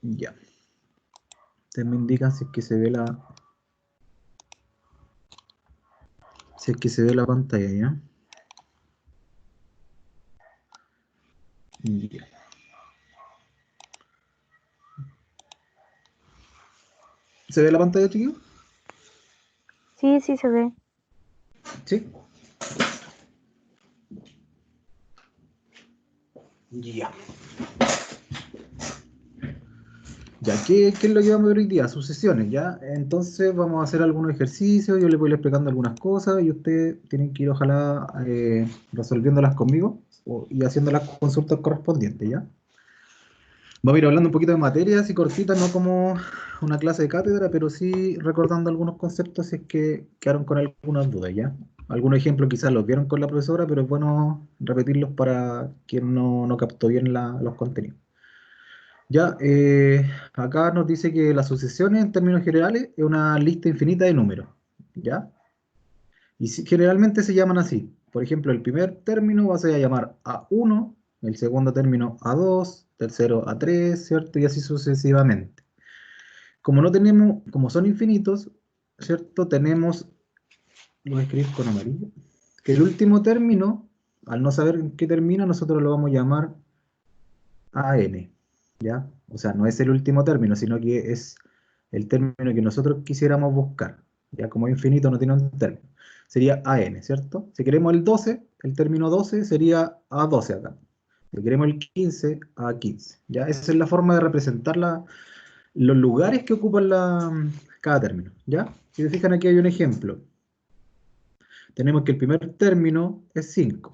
Ya. Ustedes me indican si es que se ve la pantalla, ¿ya? Ya. ¿Se ve la pantalla, chiquillos? Sí, sí se ve. Sí. Ya. Ya, ¿qué es lo que vamos a ver hoy día? Sucesiones, ¿ya? Entonces vamos a hacer algunos ejercicios, yo les voy a ir explicando algunas cosas y ustedes tienen que ir, ojalá, resolviéndolas conmigo y haciendo las consultas correspondientes, ¿ya? Vamos a ir hablando un poquito de materias y cortitas, no como una clase de cátedra, pero sí recordando algunos conceptos si es que quedaron con algunas dudas, ¿ya? Algunos ejemplos quizás los vieron con la profesora, pero es bueno repetirlos para quien no captó bien los contenidos. Ya, acá nos dice que las sucesiones en términos generales es una lista infinita de números, ¿ya? Y generalmente se llaman así. Por ejemplo, el primer término va a ser a llamar A1, el segundo término A2, tercero A3, ¿cierto? Y así sucesivamente. Como no tenemos, como son infinitos, ¿cierto? Tenemos, lo voy a escribir con amarillo, que el último término, al no saber en qué termina, nosotros lo vamos a llamar AN, ¿ya? O sea, no es el último término, sino que es el término que nosotros quisiéramos buscar. Ya como es infinito no tiene un término. Sería AN, ¿cierto? Si queremos el 12, el término 12 sería A12 acá. Si queremos el 15, A15. ¿Ya? Esa es la forma de representar los lugares que ocupan cada término. ¿Ya? Si se fijan aquí hay un ejemplo. Tenemos que el primer término es 5,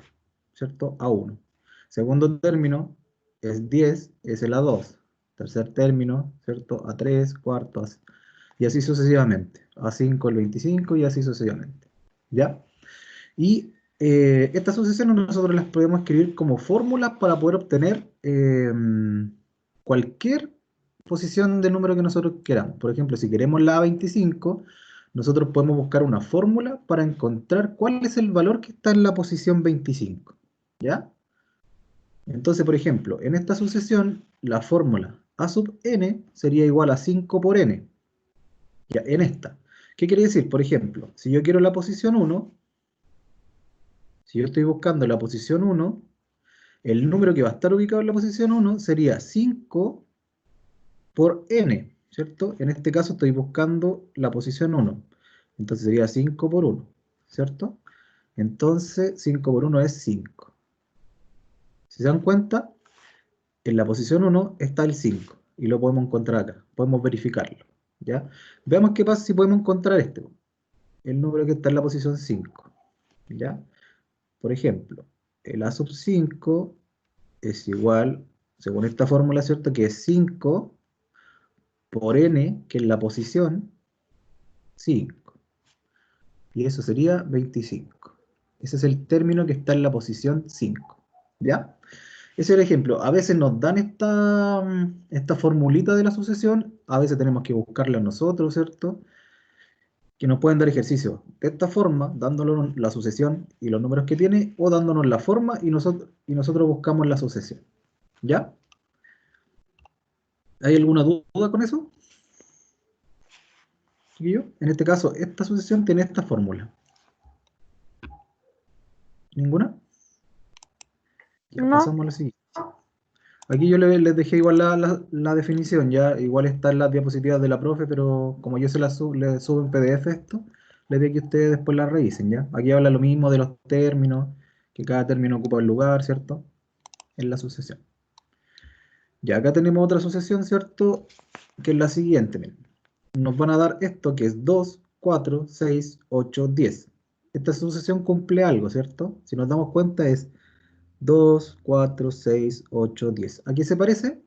¿cierto? A1. Segundo término es 10, es el A2. Tercer término, ¿cierto? A3, cuarto, y así sucesivamente. A5 el 25 y así sucesivamente. ¿Ya? Y estas sucesiones nosotros las podemos escribir como fórmulas para poder obtener cualquier posición de número que nosotros queramos. Por ejemplo, si queremos la A25, nosotros podemos buscar una fórmula para encontrar cuál es el valor que está en la posición 25. ¿Ya? Entonces, por ejemplo, en esta sucesión, la fórmula A sub n sería igual a 5 por n. Ya, en esta. ¿Qué quiere decir? Por ejemplo, si yo quiero la posición 1, si yo estoy buscando la posición 1, el número que va a estar ubicado en la posición 1 sería 5 por n, ¿cierto? En este caso estoy buscando la posición 1. Entonces sería 5 por 1, ¿cierto? Entonces 5 por 1 es 5. Si se dan cuenta, en la posición 1 está el 5 y lo podemos encontrar acá. Podemos verificarlo, ¿ya? Veamos qué pasa si podemos encontrar el número que está en la posición 5, ¿ya? Por ejemplo, el A sub 5 es igual, según esta fórmula, ¿cierto? Que es 5 por n, que es la posición 5. Y eso sería 25. Ese es el término que está en la posición 5. ¿Ya? Ese es el ejemplo. A veces nos dan esta formulita de la sucesión, a veces tenemos que buscarla nosotros, ¿cierto? Que nos pueden dar ejercicios de esta forma, dándonos la sucesión y los números que tiene, o dándonos la forma y nosotros buscamos la sucesión. ¿Ya? ¿Hay alguna duda con eso, chiquillo? En este caso, esta sucesión tiene esta fórmula. ¿Ninguna? Ya, No, pasamos a la siguiente. Aquí yo les dejé igual la definición, ya igual está en las diapositivas de la profe, pero como yo le subo en PDF esto, les dije que ustedes después la revisen, ¿ya? Aquí habla lo mismo de los términos, que cada término ocupa un lugar, ¿cierto? En la sucesión. Ya acá tenemos otra sucesión, ¿cierto? Que es la siguiente, miren. Nos van a dar esto que es 2, 4, 6, 8, 10. Esta sucesión cumple algo, ¿cierto? Si nos damos cuenta es 2, 4, 6, 8, 10. ¿A qué se parece?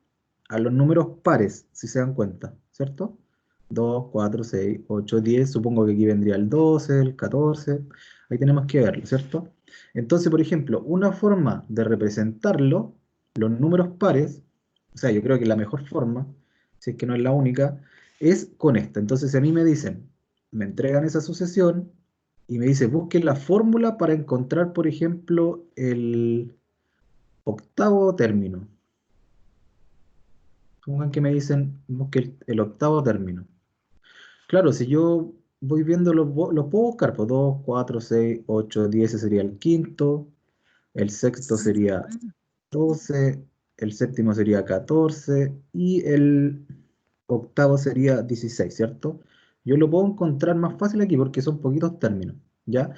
A los números pares, si se dan cuenta, ¿cierto? 2, 4, 6, 8, 10. Supongo que aquí vendría el 12, el 14. Ahí tenemos que verlo, ¿cierto? Entonces, por ejemplo, una forma de representarlo, los números pares, o sea, yo creo que la mejor forma, si es que no es la única, es con esta. Entonces, si a mí me dicen, me entregan esa sucesión y me dice, busquen la fórmula para encontrar, por ejemplo, el octavo término. Pongan que me dicen, busque el octavo término. Claro, si yo voy viendo los puedo buscar, pues 2, 4, 6, 8, 10, ese sería el quinto, el sexto sería 12, el séptimo sería 14 y el octavo sería 16, ¿cierto? Yo lo puedo encontrar más fácil aquí porque son poquitos términos, ¿ya?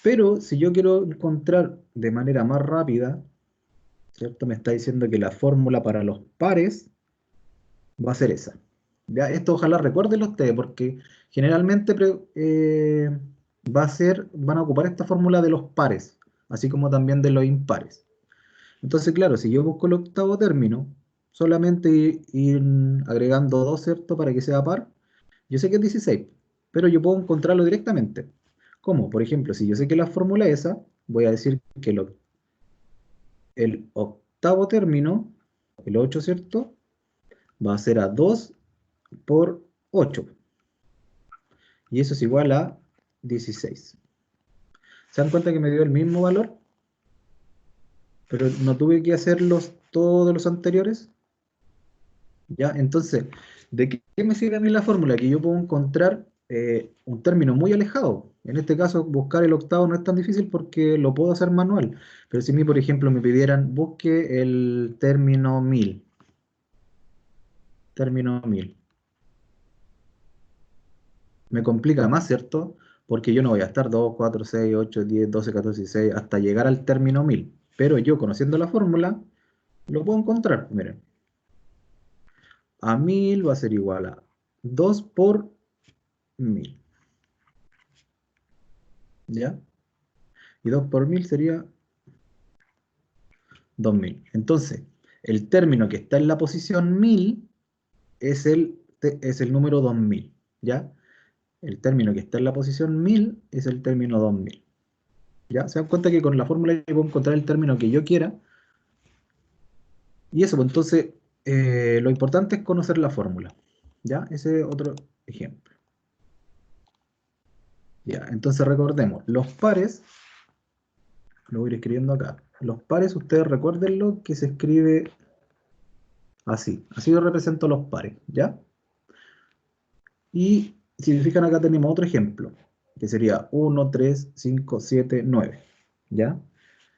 Pero si yo quiero encontrar de manera más rápida, ¿cierto? Me está diciendo que la fórmula para los pares va a ser esa. ¿Ya? Esto ojalá recuérdenlo ustedes, porque generalmente van a ocupar esta fórmula de los pares, así como también de los impares. Entonces, claro, si yo busco el octavo término, solamente ir agregando 2, ¿cierto? Para que sea par, yo sé que es 16, pero yo puedo encontrarlo directamente. ¿Cómo? Por ejemplo, si yo sé que la fórmula es esa, voy a decir que el octavo término, el 8, ¿cierto? Va a ser a 2 por 8. Y eso es igual a 16. ¿Se dan cuenta que me dio el mismo valor? Pero no tuve que hacerlos todos los anteriores. ¿Ya? Entonces, ¿de qué me sirve a mí la fórmula? Que yo puedo encontrar un término muy alejado. En este caso, buscar el octavo no es tan difícil porque lo puedo hacer manual. Pero si a mí, por ejemplo, me pidieran, busque el término 1000. Término 1000. Me complica más, ¿cierto? Porque yo no voy a estar 2, 4, 6, 8, 10, 12, 14, 16 hasta llegar al término 1000. Pero yo, conociendo la fórmula, lo puedo encontrar. Miren, a 1000 va a ser igual a 2 por 1000. ¿Ya? Y 2 por 1000 sería 2000. Entonces, el término que está en la posición 1000 es el número 2000. ¿Ya? El término que está en la posición 1000 es el término 2000. ¿Ya? Se dan cuenta que con la fórmula yo puedo encontrar el término que yo quiera. Y eso, pues entonces, lo importante es conocer la fórmula. ¿Ya? Ese es otro ejemplo. Ya, entonces recordemos, los pares, lo voy a ir escribiendo acá. Los pares, ustedes recuérdenlo que se escribe así. Así yo represento los pares, ¿ya? Y si se fijan acá tenemos otro ejemplo, que sería 1, 3, 5, 7, 9. ¿Ya?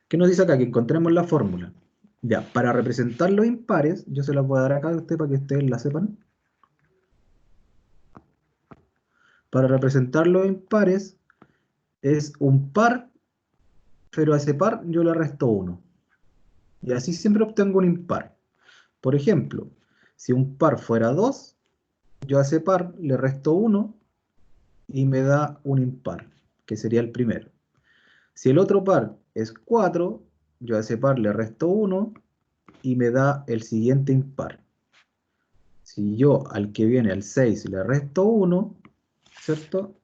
¿Qué nos dice acá? Que encontremos la fórmula. Ya, para representar los impares, yo se las voy a dar acá a usted para que ustedes la sepan. Para representar los impares es un par, pero a ese par yo le resto 1. Y así siempre obtengo un impar. Por ejemplo, si un par fuera 2, yo a ese par le resto 1 y me da un impar, que sería el primero. Si el otro par es 4, yo a ese par le resto 1 y me da el siguiente impar. Si yo al que viene al 6 le resto 1, ¿cierto?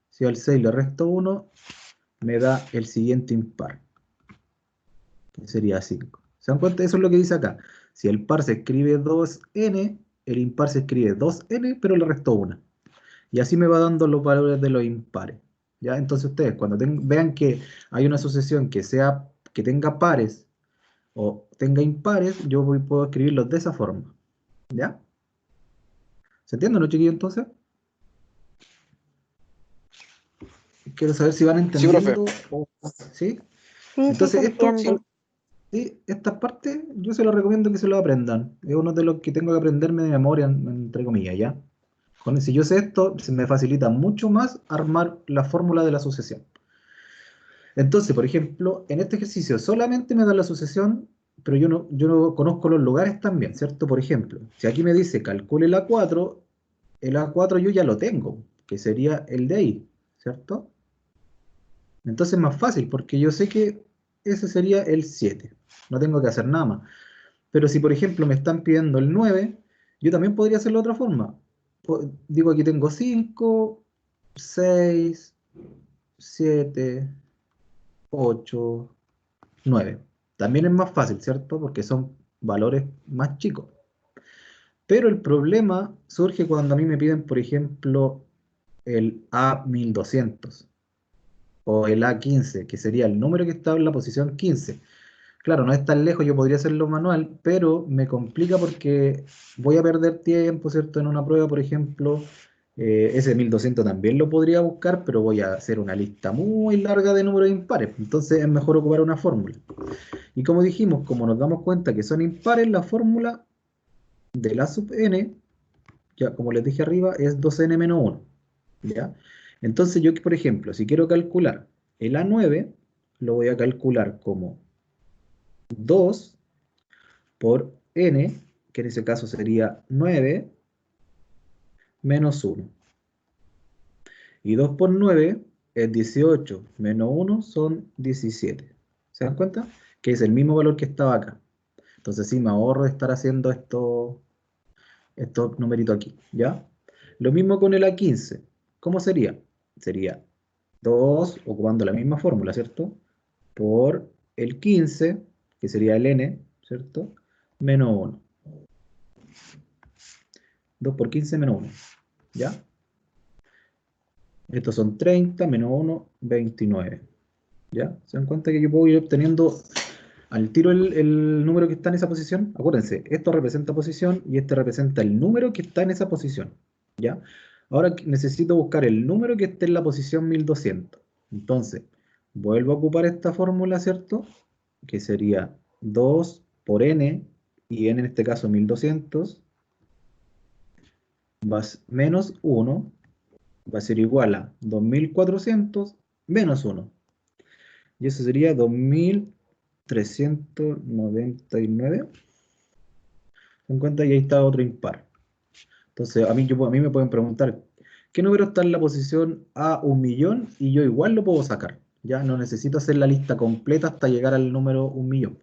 Si al 6 le resto 1, me da el siguiente impar, que sería 5. ¿Se dan cuenta? Eso es lo que dice acá. Si el par se escribe 2n, el impar se escribe 2n, pero le resto 1. Y así me va dando los valores de los impares. ¿Ya? Entonces ustedes cuando vean que hay una sucesión que tenga pares o tenga impares, yo puedo escribirlos de esa forma. ¿Ya? ¿Se entiende, no, chiquillos, entonces? Quiero saber si van Sí, profe. entendiendo. ¿Sí? Sí, sí se Entonces, entiende. sí, estas partes yo se los recomiendo que se lo aprendan. Es uno de los que tengo que aprenderme de memoria, entre comillas, ¿ya? Si yo sé esto, se me facilita mucho más armar la fórmula de la sucesión. Entonces, por ejemplo, en este ejercicio solamente me da la sucesión, pero yo no conozco los lugares también, ¿cierto? Por ejemplo, si aquí me dice calcule el A4 yo ya lo tengo, que sería el de ahí, ¿cierto? Entonces es más fácil, porque yo sé que ese sería el 7. No tengo que hacer nada más. Pero si, por ejemplo, me están pidiendo el 9, yo también podría hacerlo de otra forma. Digo, aquí tengo 5, 6, 7, 8, 9. También es más fácil, ¿cierto? Porque son valores más chicos. Pero el problema surge cuando a mí me piden, por ejemplo, el A1200 o el A15, que sería el número que está en la posición 15. Claro, no es tan lejos, yo podría hacerlo manual, pero me complica porque voy a perder tiempo, ¿cierto? En una prueba, por ejemplo, ese 1200 también lo podría buscar, pero voy a hacer una lista muy larga de números impares. Entonces es mejor ocupar una fórmula. Y como dijimos, como nos damos cuenta que son impares, la fórmula de la sub n, ya como les dije arriba, es 2n menos 1. ¿Ya? Entonces yo, por ejemplo, si quiero calcular el A9, lo voy a calcular como 2 por n, que en ese caso sería 9 menos 1. Y 2 por 9 es 18, menos 1 son 17. ¿Se dan cuenta? Que es el mismo valor que estaba acá. Entonces sí, me ahorro de estar haciendo estos numeritos aquí, ¿ya? Lo mismo con el A15. ¿Cómo sería? Sería 2, ocupando la misma fórmula, ¿cierto? Por el 15, que sería el n, ¿cierto? Menos 1. 2 por 15 menos 1, ¿ya? Estos son 30 menos 1, 29. ¿Ya? ¿Se dan cuenta que yo puedo ir obteniendo al tiro el número que está en esa posición? Acuérdense, esto representa posición y este representa el número que está en esa posición. ¿Ya? Ahora necesito buscar el número que esté en la posición 1200. Entonces, vuelvo a ocupar esta fórmula, ¿cierto? Que sería 2 por n, y n en este caso 1200, más menos 1, va a ser igual a 2400 menos 1. Y eso sería 2399. ¿Se dan cuenta? Y ahí está otro impar. Entonces, a mí me pueden preguntar, ¿qué número está en la posición a 1.000.000? Y yo igual lo puedo sacar. Ya no necesito hacer la lista completa hasta llegar al número 1.000.000.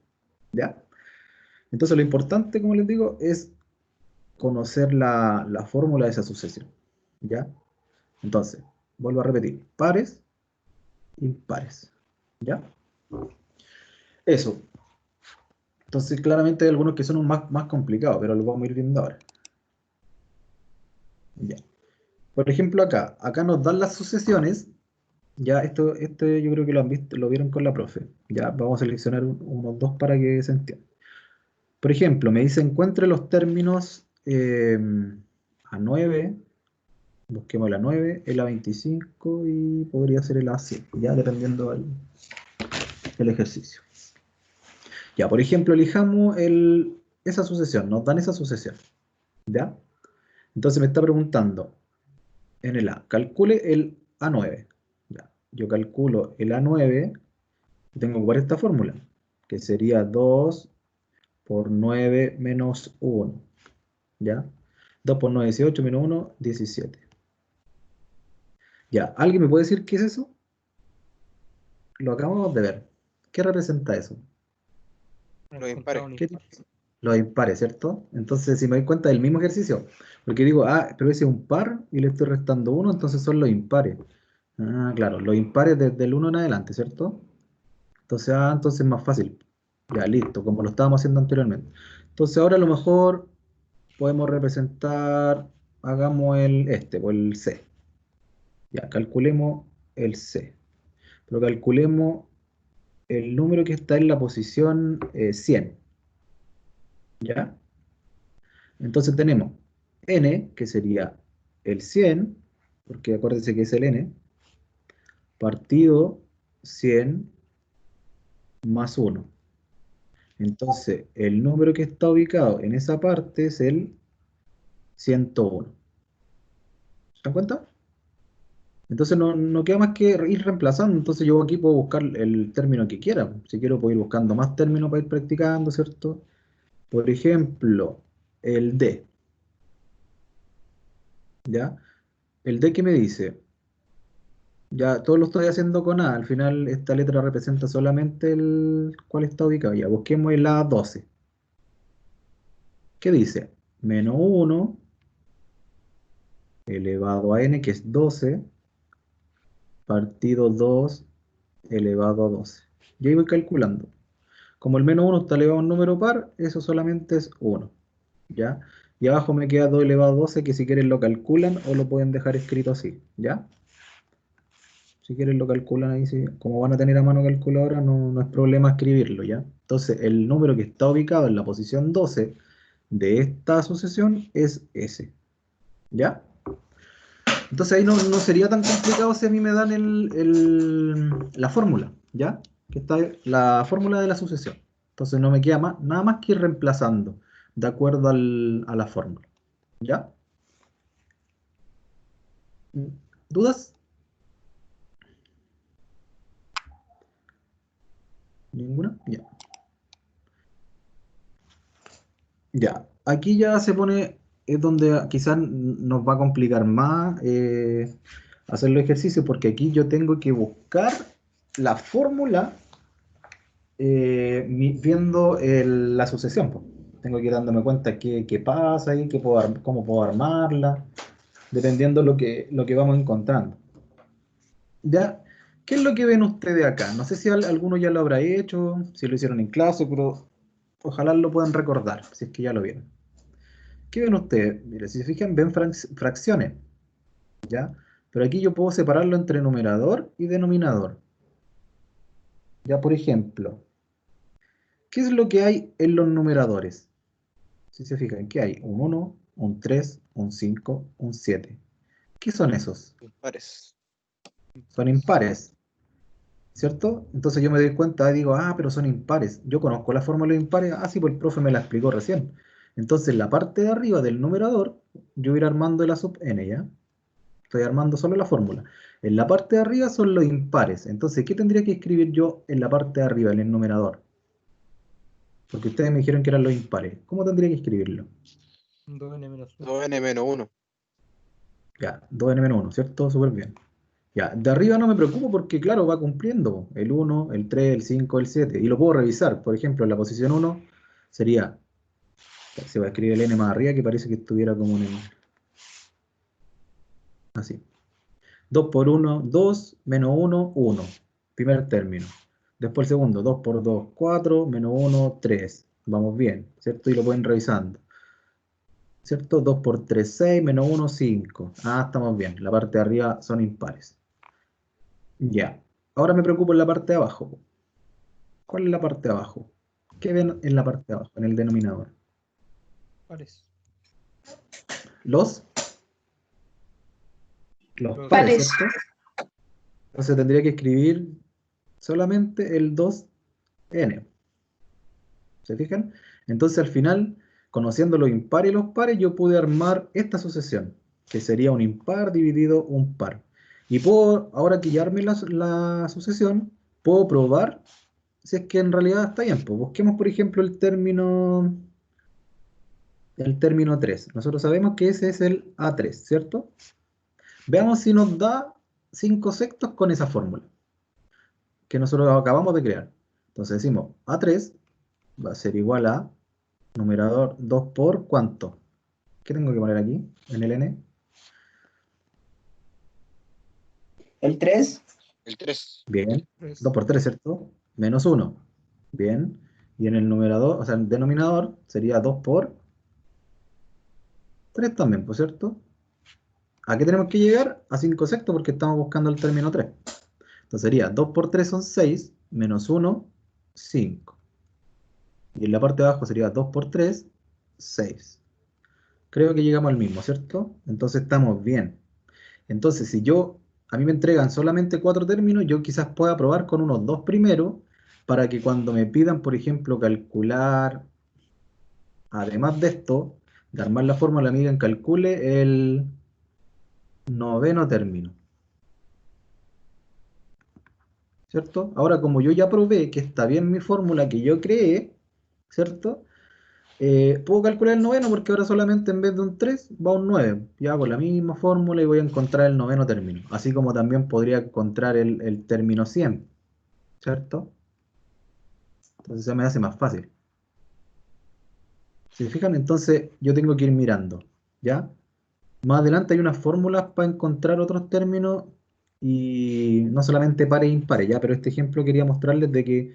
¿Ya? Entonces, lo importante, como les digo, es conocer la fórmula de esa sucesión. ¿Ya? Entonces, vuelvo a repetir, pares, impares. ¿Ya? Eso. Entonces, claramente hay algunos que son más complicados, pero los vamos a ir viendo ahora. Ya. Por ejemplo, acá nos dan las sucesiones. Ya, esto yo creo que lo han visto, lo vieron con la profe. Ya, vamos a seleccionar unos dos para que se entienda. Por ejemplo, me dice encuentre los términos A9, busquemos el A9, el A25 y podría ser el A7, ya dependiendo del ejercicio. Ya, por ejemplo, elijamos esa sucesión, nos dan esa sucesión. ¿Ya? Entonces me está preguntando en el A, calcule el A9. Ya, yo calculo el A9 y tengo que ocupar esta fórmula, que sería 2 por 9 menos 1. ¿Ya? 2 por 9, 18, menos 1, 17. Ya, ¿alguien me puede decir qué es eso? Lo acabamos de ver. ¿Qué representa eso? Los impares. ¿Qué tipo? Los impares, ¿cierto? Entonces, si me doy cuenta del mismo ejercicio, porque digo, pero ese es un par y le estoy restando 1, entonces son los impares. Ah, claro, los impares desde el 1 en adelante, ¿cierto? Entonces, entonces es más fácil. Ya, listo, como lo estábamos haciendo anteriormente. Entonces, ahora a lo mejor podemos representar, hagamos pues el C. Ya, calculemos el C. Pero calculemos el número que está en la posición 100. ¿Ya? Entonces tenemos n, que sería el 100, porque acuérdense que es el n, partido 100 más 1. Entonces, el número que está ubicado en esa parte es el 101. ¿Se dan cuenta? Entonces no queda más que ir reemplazando. Entonces yo aquí puedo buscar el término que quiera. Si quiero puedo ir buscando más términos para ir practicando, ¿cierto? Por ejemplo, el D. ¿Ya? El D que me dice, ya todo lo estoy haciendo con A. Al final esta letra representa solamente el cual está ubicado. Ya, busquemos el A12. ¿Qué dice? Menos 1 elevado a n, que es 12, partido 2 elevado a 12. Y ahí voy calculando. Como el menos 1 está elevado a un número par, eso solamente es 1. ¿Ya? Y abajo me queda 2 elevado a 12, que si quieren lo calculan o lo pueden dejar escrito así. ¿Ya? Si quieren lo calculan ahí, sí. Como van a tener a mano calculadora, no es problema escribirlo, ¿ya? Entonces, el número que está ubicado en la posición 12 de esta sucesión es ese, ¿ya? Entonces ahí no sería tan complicado si a mí me dan la fórmula, ¿ya? Que está la fórmula de la sucesión. Entonces no me queda nada más que ir reemplazando de acuerdo a la fórmula, ¿ya? ¿Dudas? ¿Ninguna? Ya. Ya. Aquí ya se pone, es donde quizás nos va a complicar más hacer los ejercicios, porque aquí yo tengo que buscar la fórmula viendo la sucesión, po. Tengo que ir dándome cuenta qué pasa ahí, cómo puedo armarla, dependiendo lo que vamos encontrando. ¿Ya? ¿Qué es lo que ven ustedes acá? No sé si alguno ya lo habrá hecho, si lo hicieron en clase, pero ojalá lo puedan recordar, si es que ya lo vieron. ¿Qué ven ustedes? Mire, si se fijan, ven fracciones, ¿ya? Pero aquí yo puedo separarlo entre numerador y denominador. Ya, por ejemplo, ¿qué es lo que hay en los numeradores? Si se fijan, ¿qué hay? Un 1, un 3, un 5, un 7. ¿Qué son esos? Impares. Son impares, ¿cierto? Entonces yo me doy cuenta y digo, pero son impares. Yo conozco la fórmula de impares, sí, pues el profe me la explicó recién. Entonces la parte de arriba del numerador, yo voy a ir armando la sub n, ¿ya? Estoy armando solo la fórmula. En la parte de arriba son los impares. Entonces, ¿qué tendría que escribir yo en la parte de arriba, en el numerador? Porque ustedes me dijeron que eran los impares. ¿Cómo tendría que escribirlo? 2n menos 1. 2n menos 1. Ya, 2n-1, ¿cierto? Súper bien. Ya, de arriba no me preocupo porque, claro, va cumpliendo el 1, el 3, el 5, el 7. Y lo puedo revisar. Por ejemplo, en la posición 1 sería, se va a escribir el n más arriba que parece que estuviera como un n. Así. 2 por 1, 2, menos 1, 1. Primer término. Después el segundo, 2 por 2, 4, menos 1, 3. Vamos bien, ¿cierto? Y lo pueden revisando. ¿Cierto? 2 por 3, 6, menos 1, 5. Estamos bien. La parte de arriba son impares. Ya. Ahora me preocupo en la parte de abajo. ¿Cuál es la parte de abajo? ¿Qué ven en la parte de abajo, en el denominador? Pares. Los Los pares, ¿cierto? Entonces tendría que escribir solamente el 2n. ¿Se fijan? Entonces al final, conociendo los impares y los pares, yo pude armar esta sucesión, que sería un impar dividido un par. Y puedo, ahora que ya armé la sucesión, puedo probar si es que en realidad está bien. Pues busquemos, por ejemplo, el término 3. Nosotros sabemos que ese es el A3, ¿cierto? Veamos si nos da 5 sextos con esa fórmula que nosotros acabamos de crear. Entonces decimos A3 va a ser igual a numerador 2 por ¿cuánto? ¿Qué tengo que poner aquí en el n? El 3. El 3. Bien. 3. 2 por 3, ¿cierto? Menos 1. Bien. Y en el numerador, o sea, en el denominador sería 2 por 3 también, ¿por cierto? ¿A qué tenemos que llegar? A 5 sextos porque estamos buscando el término 3. Entonces sería 2 por 3 son 6, menos 1, 5. Y en la parte de abajo sería 2 por 3, 6. Creo que llegamos al mismo, ¿cierto? Entonces estamos bien. Entonces, si a mí me entregan solamente 4 términos, yo quizás pueda probar con unos 2 primeros, para que cuando me pidan, por ejemplo, calcular, además de esto, de armar la fórmula, me digan calcule el noveno término, ¿cierto? Ahora, como yo ya probé que está bien mi fórmula que yo creé, ¿cierto? Puedo calcular el noveno porque ahora solamente en vez de un 3 va un 9. Ya hago la misma fórmula y voy a encontrar el noveno término. Así como también podría encontrar el término 100, ¿cierto? Entonces se me hace más fácil. Si se fijan, entonces yo tengo que ir mirando, ¿ya? Más adelante hay unas fórmulas para encontrar otros términos y no solamente pares e impares, ¿ya? Pero este ejemplo quería mostrarles de que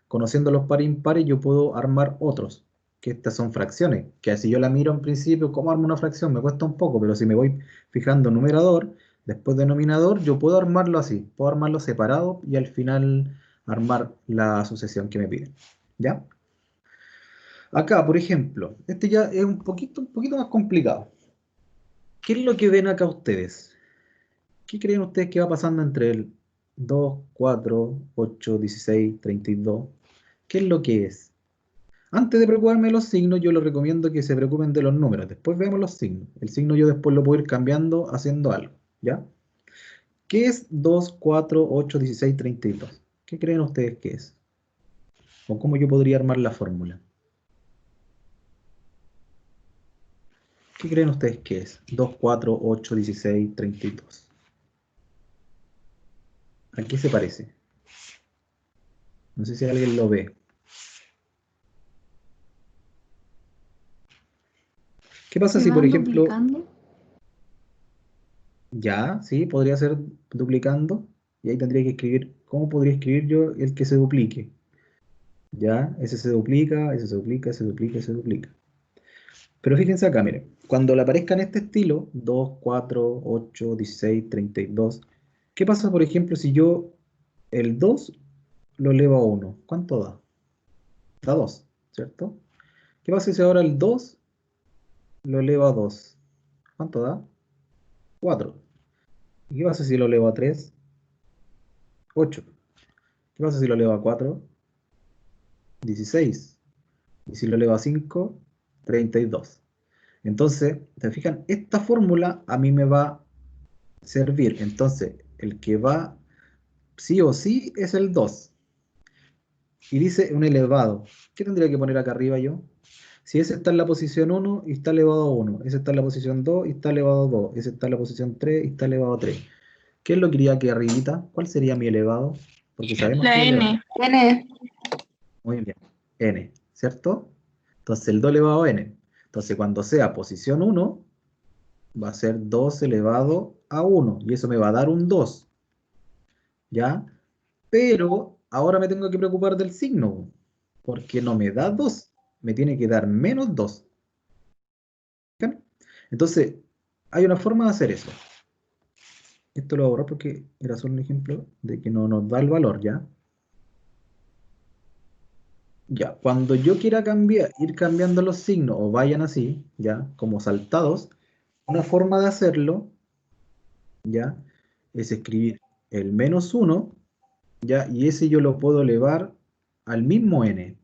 conociendo los pares e impares yo puedo armar otros, que estas son fracciones, que si yo la miro en principio, ¿cómo armo una fracción? Me cuesta un poco, pero si me voy fijando en numerador, Después denominador, yo puedo armarlo así, puedo armarlo separado y al final armar la sucesión que me piden. ¿Ya? Acá, por ejemplo, este ya es un poquito más complicado. ¿Qué es lo que ven acá ustedes? ¿Qué creen ustedes que va pasando entre el 2, 4, 8, 16, 32? ¿Qué es lo que es? Antes de preocuparme de los signos, yo les recomiendo que se preocupen de los números. Después vemos los signos. El signo yo después lo puedo ir cambiando haciendo algo. ¿Ya? ¿Qué es 2, 4, 8, 16, 32? ¿Qué creen ustedes que es? ¿O cómo yo podría armar la fórmula? ¿Qué creen ustedes que es? 2, 4, 8, 16, 32. ¿A qué se parece? No sé si alguien lo ve. ¿Qué pasa ¿Se si, por van ejemplo, duplicando? ya, sí, podría ser duplicando? Y ahí tendría que escribir, ¿cómo podría escribir yo el que se duplique? Ya, ese se duplica, ese se duplica, se duplica, se duplica. Pero fíjense acá, miren, cuando le aparezca en este estilo, 2, 4, 8, 16, 32, ¿qué pasa, por ejemplo, si yo el 2 lo elevo a 1? ¿Cuánto da? Da 2, ¿cierto? ¿Qué pasa si ahora el 2 lo elevo a 2? ¿Cuánto da? 4. ¿Y qué pasa si lo elevo a 3? 8. ¿Qué pasa si lo elevo a 4? 16. Y si lo elevo a 5, 32. Entonces, ¿se fijan? Esta fórmula a mí me va a servir. Entonces, el que va sí o sí es el 2. Y dice un elevado. ¿Qué tendría que poner acá arriba yo? Si ese está en la posición 1 y está elevado a 1. Ese está en la posición 2 y está elevado a 2. Ese está en la posición 3 y está elevado a 3. ¿Qué es lo que iría aquí arribita? ¿Cuál sería mi elevado? Porque sabemos que La es elevado. N. N. Muy bien. N, ¿cierto? Entonces el 2 elevado a n. Entonces cuando sea posición 1, va a ser 2 elevado a 1. Y eso me va a dar un 2. ¿Ya? Pero ahora me tengo que preocupar del signo. Porque no me da 2. Me tiene que dar menos 2. ¿Ven? Entonces, hay una forma de hacer eso. Esto lo voy a borrar porque era solo un ejemplo de que no nos da el valor, ¿ya? Ya, cuando yo quiera cambiar, ir cambiando los signos o vayan así, ya, como saltados, una forma de hacerlo, ya, es escribir el menos 1, ya, y ese yo lo puedo elevar al mismo n.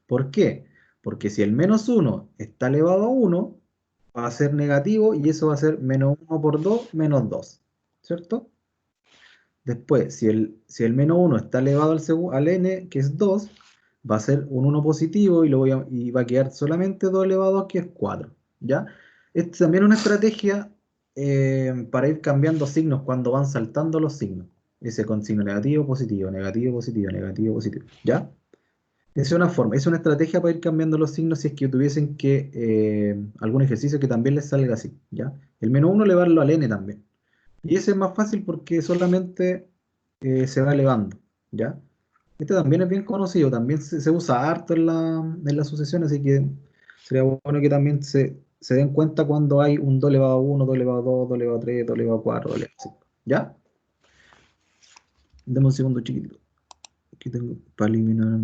¿Por qué? Porque si el menos 1 está elevado a 1, va a ser negativo y eso va a ser menos 1 por 2, menos 2, ¿cierto? Después, si el menos 1 está elevado al n, que es 2, va a ser un 1 positivo y va a quedar solamente 2 elevado a 2, que es 4. ¿Ya? Esta también es una estrategia para ir cambiando signos cuando van saltando los signos. Ese con signo negativo, positivo, negativo, positivo, negativo, positivo. ¿Ya? Esa es una forma, es una estrategia para ir cambiando los signos si es que tuviesen que algún ejercicio que también les salga así. ¿Ya? El menos 1 elevarlo al n también. Y ese es más fácil porque solamente se va elevando, ¿ya? Este también es bien conocido, también se usa harto en la sucesión, así que sería bueno que también se den cuenta cuando hay un 2 elevado a 1, 2 elevado a 2, 2 elevado a 3, 2 elevado a 4, 2 elevado a 5, ¿ya? Deme un segundo chiquitito. Aquí tengo para eliminar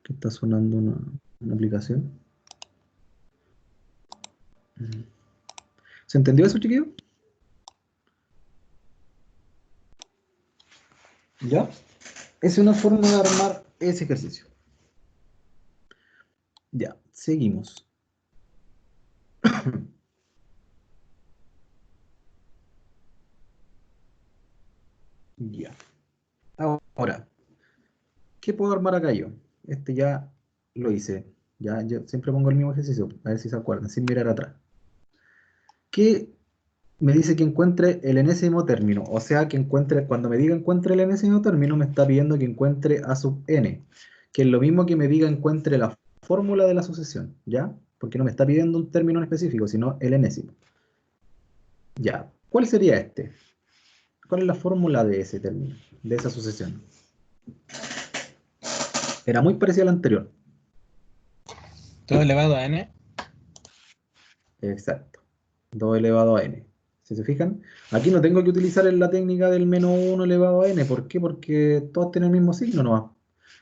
que está sonando una aplicación. ¿Se entendió eso, chiquillo? ¿Ya? Esa es una forma de armar ese ejercicio. Ya, seguimos. Ya. Ahora, ¿qué puedo armar acá yo? Este ya lo hice. Ya, yo siempre pongo el mismo ejercicio, a ver si se acuerdan, sin mirar atrás. ¿Qué me dice que encuentre el enésimo término? O sea, que encuentre, cuando me diga encuentre el enésimo término, me está pidiendo que encuentre a sub n, que es lo mismo que me diga encuentre la fórmula de la sucesión, ¿ya? Porque no me está pidiendo un término en específico, sino el enésimo. Ya, ¿cuál sería este? ¿Cuál es la fórmula de ese término, de esa sucesión? Era muy parecida a la anterior. Todo elevado a n. Exacto. 2 elevado a n. ¿Sí se fijan? Aquí no tengo que utilizar la técnica del menos 1 elevado a n. ¿Por qué? Porque todos tienen el mismo signo nomás.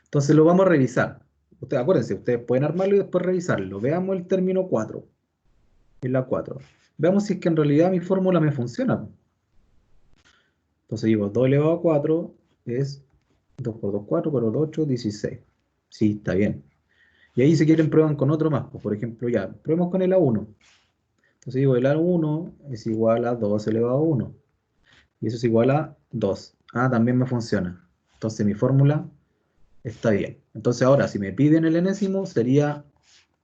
Entonces lo vamos a revisar. Ustedes, acuérdense, ustedes pueden armarlo y después revisarlo. Veamos el término 4. Es la 4. Veamos si es que en realidad mi fórmula me funciona. Entonces digo, 2 elevado a 4 es 2 por 2, 4, por 2, 8, 16. Sí, está bien. Y ahí si quieren prueban con otro más. Pues, por ejemplo, ya, probemos con el A1. Entonces digo, el A1 es igual a 2 elevado a 1. Y eso es igual a 2. Ah, también me funciona. Entonces mi fórmula está bien. Entonces ahora, si me piden el enésimo, sería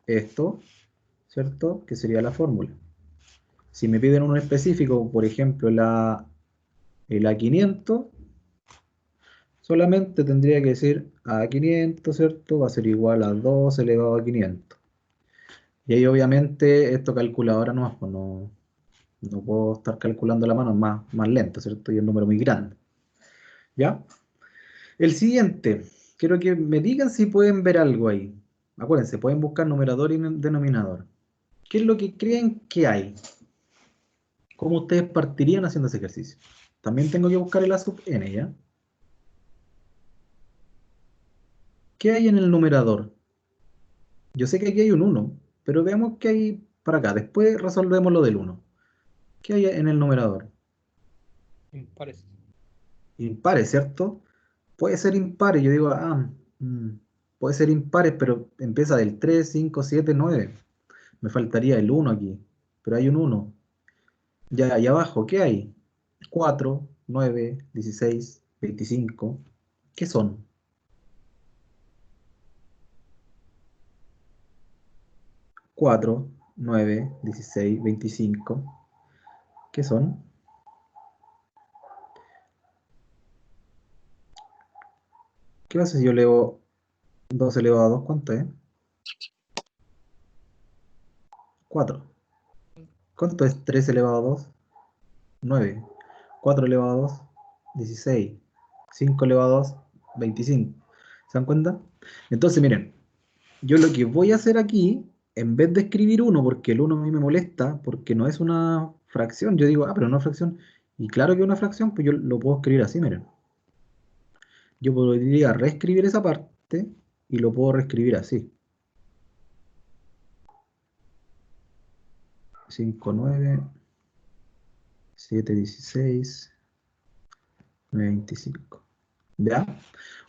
esto, ¿cierto? Que sería la fórmula. Si me piden uno específico, por ejemplo, el A500, solamente tendría que decir A500, ¿cierto? Va a ser igual a 2 elevado a 500. Y ahí obviamente esto calculadora no, pues no puedo estar calculando la mano, es más lento, ¿cierto? Y el número muy grande. ¿Ya? El siguiente, quiero que me digan si pueden ver algo ahí. Acuérdense, pueden buscar numerador y denominador. ¿Qué es lo que creen que hay? ¿Cómo ustedes partirían haciendo ese ejercicio? También tengo que buscar el A sub n, ¿ya? ¿Qué hay en el numerador? Yo sé que aquí hay un 1, pero veamos qué hay para acá. Después resolvemos lo del 1. ¿Qué hay en el numerador? Impares. Impares, ¿cierto? Puede ser impares. Yo digo, puede ser impares, pero empieza del 3, 5, 7, 9. Me faltaría el 1 aquí, pero hay un 1. Ya, ahí abajo, ¿qué hay? 4, 9, 16, 25. ¿Qué son? 4, 9, 16, 25. ¿Qué son? ¿Qué pasa si yo leo 2 elevado a 2? ¿Cuánto es? 4. ¿Cuánto es 3 elevado a 2? 9. 4 elevado a 2, 16. 5 elevado a 2, 25. ¿Se dan cuenta? Entonces, miren, yo lo que voy a hacer aquí, en vez de escribir 1, porque el 1 a mí me molesta, porque no es una fracción, yo digo, pero no es fracción. Y claro que es una fracción, pues yo lo puedo escribir así, miren. Yo podría reescribir esa parte y lo puedo reescribir así. 5, 9, 7, 16, 9, 25. ¿Ya?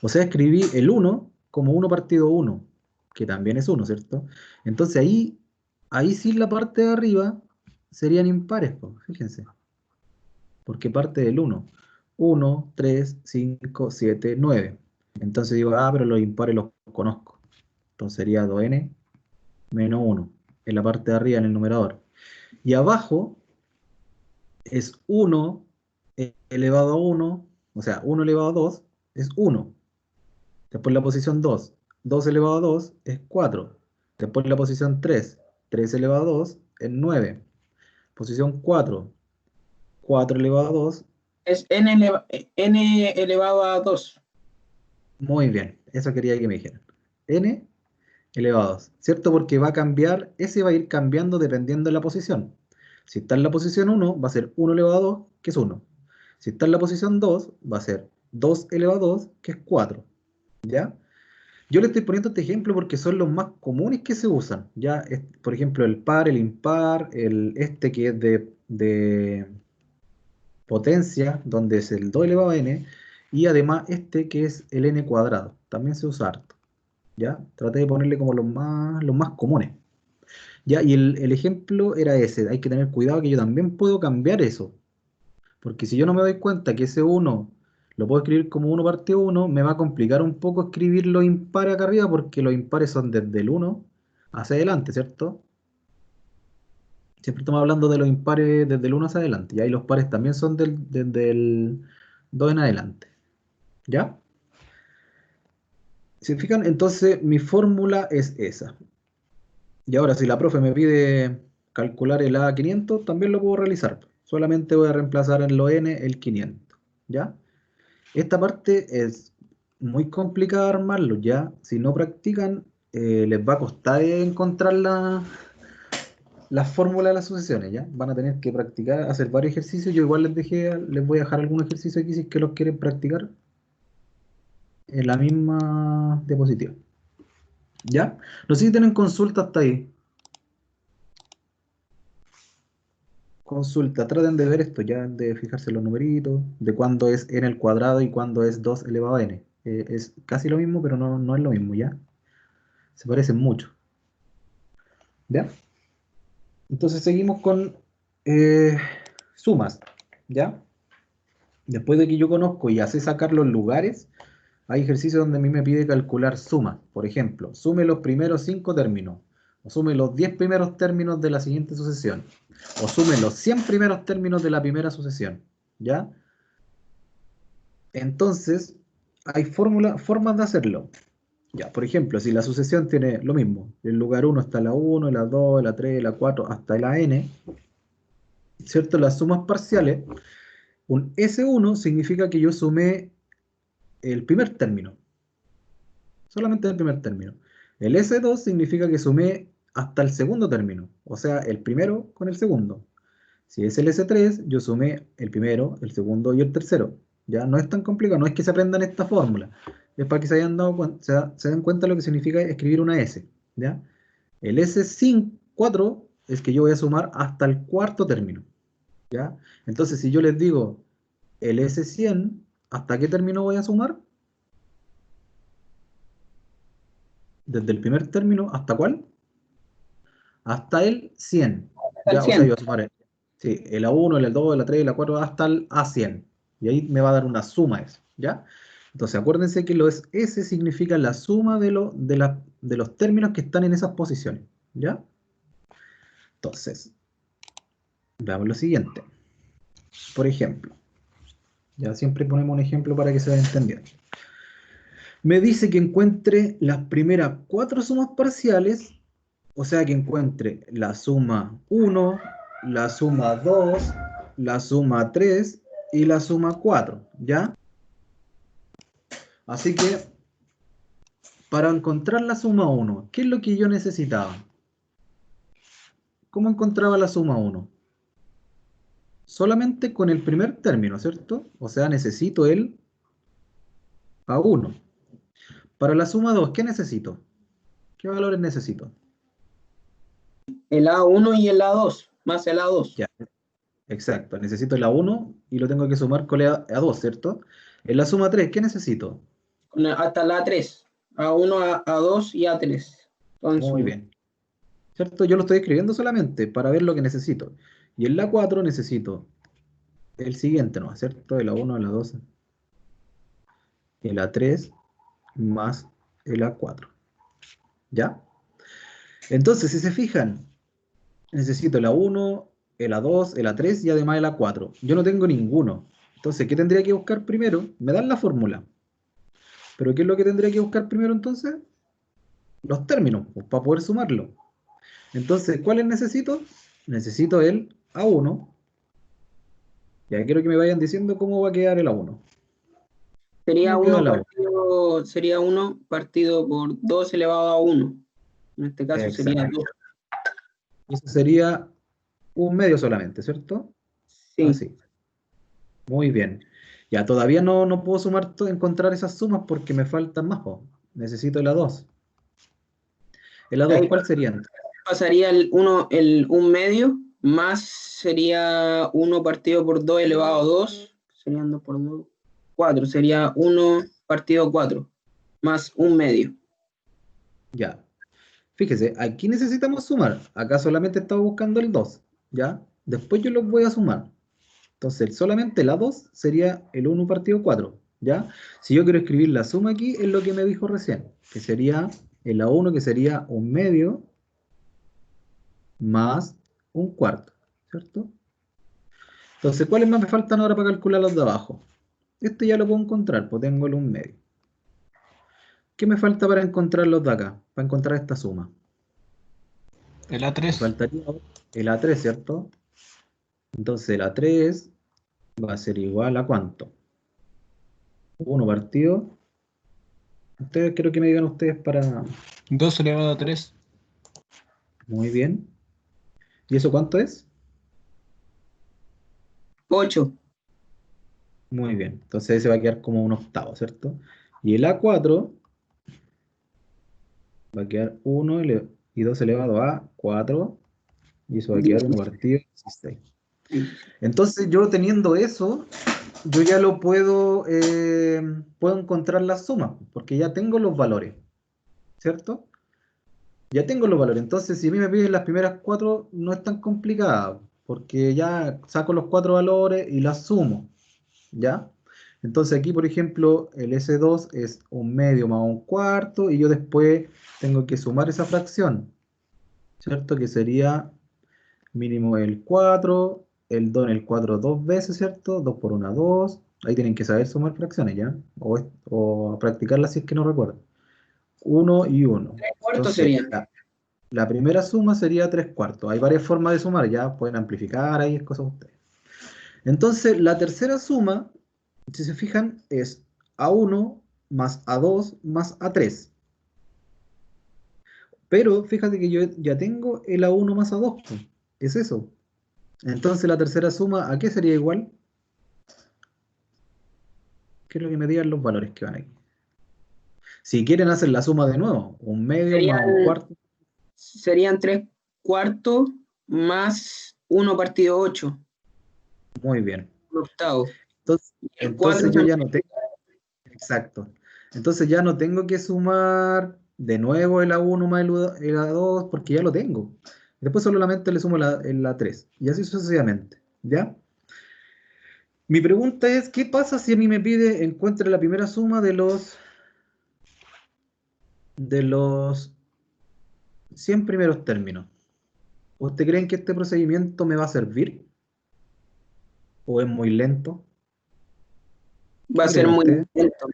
O sea, escribí el 1 como 1 partido 1, que también es 1, ¿cierto? Entonces ahí sí la parte de arriba serían impares, po, fíjense. Porque parte del 1. 1, 3, 5, 7, 9. Entonces digo, pero los impares los conozco. Entonces sería 2n menos 1 en la parte de arriba en el numerador. Y abajo es 1 elevado a 1, o sea, 1 elevado a 2 es 1. Después la posición 2, 2 elevado a 2 es 4. Después la posición 3, 3 elevado a 2 es 9. Posición 4, 4 elevado a 2. Es n elevado a 2. Muy bien, eso quería que me dijeran. N elevado a 2, ¿cierto? Porque va a cambiar, ese va a ir cambiando dependiendo de la posición. Si está en la posición 1, va a ser 1 elevado a 2, que es 1. Si está en la posición 2, va a ser 2 elevado a 2, que es 4. ¿Ya? Yo le estoy poniendo este ejemplo porque son los más comunes que se usan. ¿Ya? Por ejemplo, el par, el impar, este que es de potencia, donde es el 2 elevado a n, y además este que es el n cuadrado. También se usa harto. ¿Ya? Traté de ponerle como los más comunes. ¿Ya? Y el ejemplo era ese. Hay que tener cuidado que yo también puedo cambiar eso. Porque si yo no me doy cuenta que ese 1 lo puedo escribir como 1 partido 1, me va a complicar un poco escribir los impares acá arriba porque los impares son desde el 1 hacia adelante, ¿cierto? Siempre estamos hablando de los impares desde el 1 hacia adelante. Y ahí los pares también son desde el 2 en adelante. ¿Ya? Si se fijan, entonces mi fórmula es esa. Y ahora, si la profe me pide calcular el A500, también lo puedo realizar. Solamente voy a reemplazar en lo n el 500. ¿Ya? Esta parte es muy complicada armarlo, ¿ya? Si no practican, les va a costar encontrar la las fórmulas de las sucesiones, ¿ya? Van a tener que practicar, hacer varios ejercicios. Yo igual les voy a dejar algunos ejercicios aquí si es que los quieren practicar en la misma diapositiva. ¿Ya? No sé si tienen consulta hasta ahí. Consulta, traten de ver esto ya, de fijarse en los numeritos, de cuándo es n al cuadrado y cuándo es 2 elevado a n. Es casi lo mismo, pero no es lo mismo, ¿ya? Se parecen mucho. ¿Ya? Entonces seguimos con sumas, ¿ya? Después de que yo conozco y sé sacar los lugares, hay ejercicios donde a mí me pide calcular sumas. Por ejemplo, sume los primeros 5 términos, o sume los 10 primeros términos de la siguiente sucesión, o sume los 100 primeros términos de la primera sucesión, ¿ya? Entonces, hay formas de hacerlo. Ya, por ejemplo, si la sucesión tiene lo mismo, el lugar 1 está la 1, la 2, la 3, la 4, hasta la n, ¿cierto? Las sumas parciales, un S1 significa que yo sumé el primer término, solamente el primer término. El S2 significa que sumé hasta el segundo término, o sea, el primero con el segundo. Si es el S3, yo sumé el primero, el segundo y el tercero. Ya no es tan complicado, no es que se aprendan esta fórmula, es para que se hayan dado se den cuenta de lo que significa escribir una S. ¿Ya? El S4 es que yo voy a sumar hasta el cuarto término. ¿Ya? Entonces, si yo les digo el S100, ¿hasta qué término voy a sumar? Desde el primer término, ¿hasta cuál? Hasta el 100. El ¿Ya? O sea, yo 100. voy a sumar sí, el A1, el A2, el A3, el A4 hasta el A100. Y ahí me va a dar una suma eso. ¿Ya? Entonces, acuérdense que los S significa la suma de los términos que están en esas posiciones. ¿Ya? Entonces, veamos lo siguiente. Por ejemplo, ya siempre ponemos un ejemplo para que se vaya entendiendo. Me dice que encuentre las primeras 4 sumas parciales, o sea que encuentre la suma 1, la suma 2, la suma 3 y la suma 4, ¿ya? Así que, para encontrar la suma 1, ¿qué es lo que yo necesitaba? ¿Cómo encontraba la suma 1? Solamente con el primer término, ¿cierto? O sea, necesito el A1. Para la suma 2, ¿qué necesito? ¿Qué valores necesito? El A1 y el A2, más el A2. Ya, exacto. Necesito el A1 y lo tengo que sumar con el A2, ¿cierto? En la suma 3, ¿qué necesito? Hasta la A3. A1, A2 y A3. Son Muy sumas. bien. ¿Cierto? Yo lo estoy escribiendo solamente para ver lo que necesito. Y en la 4 necesito el siguiente, ¿no? ¿Cierto? El A1, el A2, el A3 más el A4. ¿Ya? Entonces, si se fijan, necesito el A1, el A2, el A3 y además el A4. Yo no tengo ninguno. Entonces, ¿qué tendría que buscar primero? Me dan la fórmula. ¿Pero qué es lo que tendría que buscar primero entonces? Los términos, pues, para poder sumarlo. Entonces, ¿cuáles necesito? Necesito el A1. Ya quiero que me vayan diciendo cómo va a quedar el A1. Sería ¿Cómo queda el A1? sería 1 partido por 2 elevado a 1. En este caso sería Exacto. 2. Eso sería un medio solamente, ¿cierto? Sí. Así. Muy bien. Ya todavía no puedo sumar encontrar esas sumas porque me faltan más, po. Necesito el A2. El A2, Ahí ¿cuál sería? pasaría un medio, más sería 1 partido por 2 elevado a 2. Serían 2 por 2. 4. Sería 1 partido 4. Más un medio. Ya. Fíjese, aquí necesitamos sumar. Acá solamente estaba buscando el 2. ¿Ya? Después yo los voy a sumar. Entonces, solamente la 2 sería el 1 partido 4, ¿ya? Si yo quiero escribir la suma aquí, es lo que me dijo recién, que sería el A1, que sería un medio, más un cuarto, ¿cierto? Entonces, ¿cuáles más me faltan ahora para calcular los de abajo? Este ya lo puedo encontrar, pues tengo el 1 medio. ¿Qué me falta para encontrar los de acá? Para encontrar esta suma. El Me A3. faltaría el A3, ¿cierto? Entonces, el A3 va a ser igual a ¿cuánto? 1 partido. Ustedes, quiero que me digan ustedes para... 2 elevado a 3. Muy bien. ¿Y eso cuánto es? 8. Muy bien. Entonces ese va a quedar como un octavo, ¿cierto? Y el A4 va a quedar 1 y 2 elevado a 4. Y eso va a quedar 1 partido 16. Entonces yo teniendo eso, yo ya lo puedo encontrar las sumas, porque ya tengo los valores, ¿cierto? Ya tengo los valores. Entonces si a mí me piden las primeras 4, no es tan complicada, porque ya saco los 4 valores y las sumo, ¿ya? Entonces aquí, por ejemplo, el S2 es 1/2 más 1/4, y yo después tengo que sumar esa fracción, ¿cierto? Que sería mínimo el 4, el 2 en el 4 dos veces, ¿cierto? 2 por 1, 2. Ahí tienen que saber sumar fracciones, ¿ya? O practicarlas si es que no recuerdo. 1 y 1. 3/4 Entonces, serían. la primera suma sería 3/4. Hay varias formas de sumar, ya pueden amplificar ahí, es cosa de ustedes. Entonces, la tercera suma, si se fijan, es A1 más A2 más A3. Pero fíjate que yo ya tengo el A1 más A2, pues. Es eso. Entonces, la tercera suma, ¿a qué sería igual? ¿Qué es lo que me digan los valores que van aquí? Si quieren hacer la suma de nuevo, 1/2 más Serían, 1/4. serían 3/4 más 1 partido 8. Muy bien. Un octavo. Entonces, El 4 yo ya no tengo. Exacto. Entonces ya no tengo que sumar de nuevo el A1 más el A2 porque ya lo tengo. Después solamente le sumo el A3. Y así sucesivamente. ¿Ya? Mi pregunta es, ¿qué pasa si a mí me pide encuentre la primera suma de los 100 primeros términos? ¿Usted creen que este procedimiento me va a servir? ¿O es muy lento? va a ¿Qué ser creen muy ustedes? lento.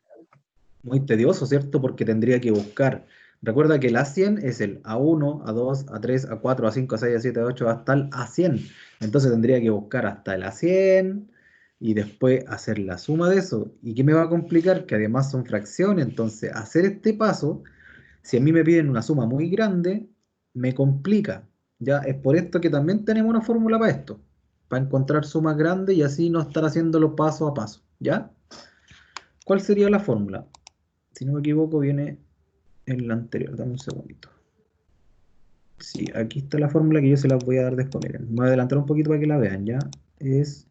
Muy tedioso, ¿cierto? Porque tendría que buscar. Recuerda que el A100 es el A1, A2, A3, A4, A5, A6, A7, A8, hasta el A100. Entonces tendría que buscar hasta el A100 y después hacer la suma de eso. ¿Y qué me va a complicar? Que además son fracciones. Entonces, hacer este paso, si a mí me piden una suma muy grande, me complica. Ya es por esto que también tenemos una fórmula para esto, para encontrar sumas grandes y así no estar haciéndolo paso a paso. ¿Ya? ¿Cuál sería la fórmula? Si no me equivoco, viene en la anterior. Dame un segundito. Sí, aquí está la fórmula que yo se las voy a dar después. Miren, me voy a adelantar un poquito para que la vean, ¿ya? Es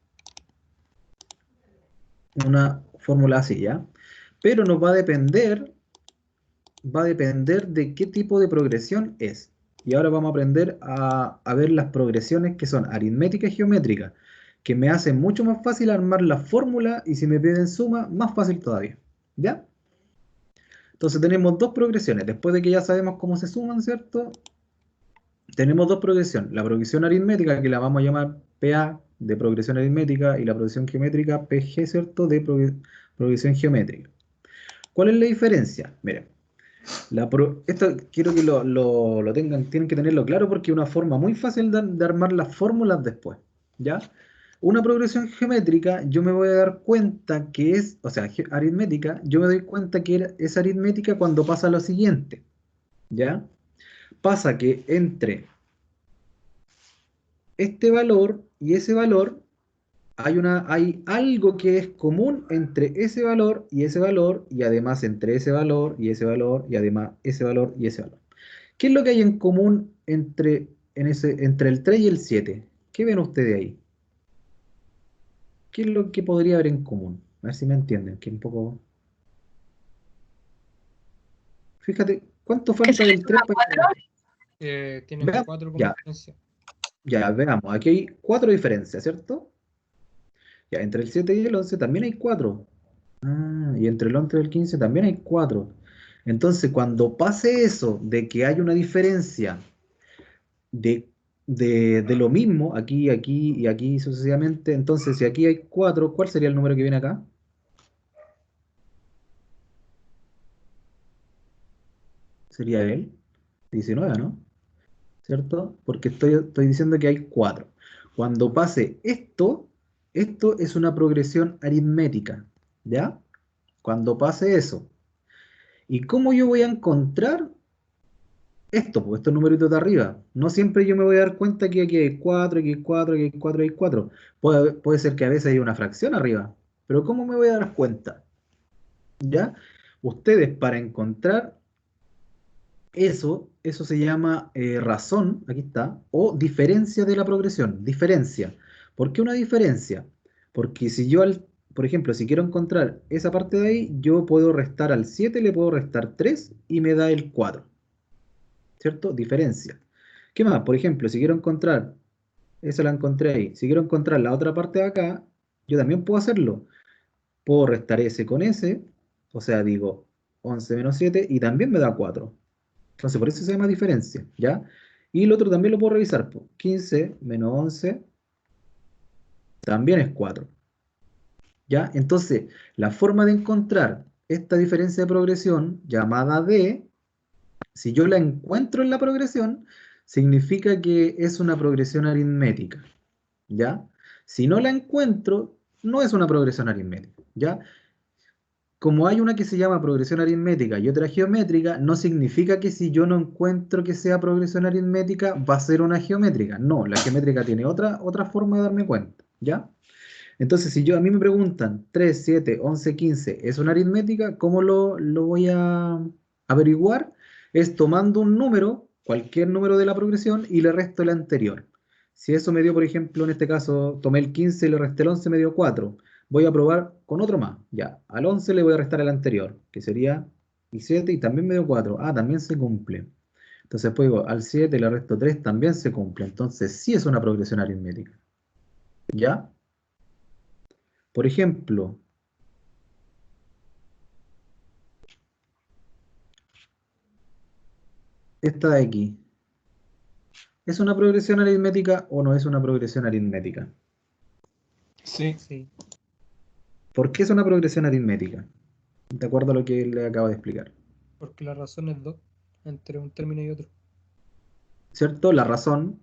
una fórmula así, ¿ya? Pero nos va a depender de qué tipo de progresión es. Y ahora vamos a aprender a ver las progresiones que son aritméticas y geométricas, que me hacen mucho más fácil armar la fórmula y si me piden suma, más fácil todavía, ¿ya? Entonces tenemos dos progresiones. Después de que ya sabemos cómo se suman, ¿cierto? Tenemos dos progresiones. La progresión aritmética, que la vamos a llamar PA, de progresión aritmética, y la progresión geométrica, PG, ¿cierto? De progresión geométrica. ¿Cuál es la diferencia? Miren, esto quiero que lo tienen que tenerlo claro porque es una forma muy fácil de armar las fórmulas después, ¿ya? Una progresión geométrica, yo me voy a dar cuenta que es, o sea, aritmética, yo me doy cuenta que es aritmética cuando pasa lo siguiente, ¿ya? Pasa que entre este valor y ese valor hay algo que es común entre ese valor y ese valor, y además entre ese valor y ese valor, y además ese valor y ese valor. ¿Qué es lo que hay en común entre el 3 y el 7? ¿Qué ven ustedes ahí? ¿Qué es lo que podría haber en común? A ver si me entienden, que un poco. Fíjate, ¿cuánto Que falta se le del 3 suma para 4. Tienen Veamos, 4 como ya, diferencia. ya, veamos. Aquí hay 4 diferencias, ¿cierto? Ya, entre el 7 y el 11 también hay 4. Ah, y entre el 11 y el 15 también hay 4. Entonces, cuando pase eso de que hay una diferencia de, de lo mismo, aquí, aquí y aquí sucesivamente, entonces si aquí hay 4, ¿cuál sería el número que viene acá? Sería el 19, ¿no? ¿Cierto? Porque estoy diciendo que hay 4. Cuando pase esto es una progresión aritmética, ¿ya? Cuando pase eso. ¿Y cómo yo voy a encontrar esto, pues estos numeritos de arriba. No siempre yo me voy a dar cuenta que aquí hay 4, aquí hay 4, aquí hay 4, aquí hay 4. Puede ser que a veces hay una fracción arriba, pero ¿cómo me voy a dar cuenta? ¿Ya? Ustedes para encontrar eso se llama razón, aquí está, o diferencia de la progresión, diferencia. ¿Por qué una diferencia? Porque si yo, por ejemplo, si quiero encontrar esa parte de ahí, yo puedo restar al 7, le puedo restar 3 y me da el 4, ¿cierto? Diferencia. ¿Qué más? Por ejemplo, si quiero encontrar, esa la encontré ahí, si quiero encontrar la otra parte de acá, yo también puedo hacerlo. Puedo restar S con S, o sea, digo 11 menos 7 y también me da 4. Entonces, por eso se llama diferencia, ¿ya? Y el otro también lo puedo revisar, po. 15 menos 11 también es 4, ¿ya? Entonces, la forma de encontrar esta diferencia de progresión, llamada D, si yo la encuentro en la progresión, significa que es una progresión aritmética, ¿ya? Si no la encuentro, no es una progresión aritmética, ¿ya? Como hay una que se llama progresión aritmética y otra geométrica, no significa que si yo no encuentro que sea progresión aritmética, va a ser una geométrica. No, la geométrica tiene otra forma de darme cuenta, ¿ya? Entonces, si a mí me preguntan 3, 7, 11, 15, ¿es una aritmética? ¿Cómo lo voy a averiguar? Es tomando un número, cualquier número de la progresión, y le resto el anterior. Si eso me dio, por ejemplo, en este caso, tomé el 15 y le resté el 11, me dio 4. Voy a probar con otro más. Ya, al 11 le voy a restar el anterior, que sería el 7 y también me dio 4. Ah, también se cumple. Entonces, pues digo, al 7 le resto 3, también se cumple. Entonces, sí es una progresión aritmética. ¿Ya? Por ejemplo, esta de aquí. ¿Es una progresión aritmética o no es una progresión aritmética? Sí. Sí. ¿Por qué es una progresión aritmética? De acuerdo a lo que le acabo de explicar. Porque la razón es 2 entre un término y otro. ¿Cierto? La razón,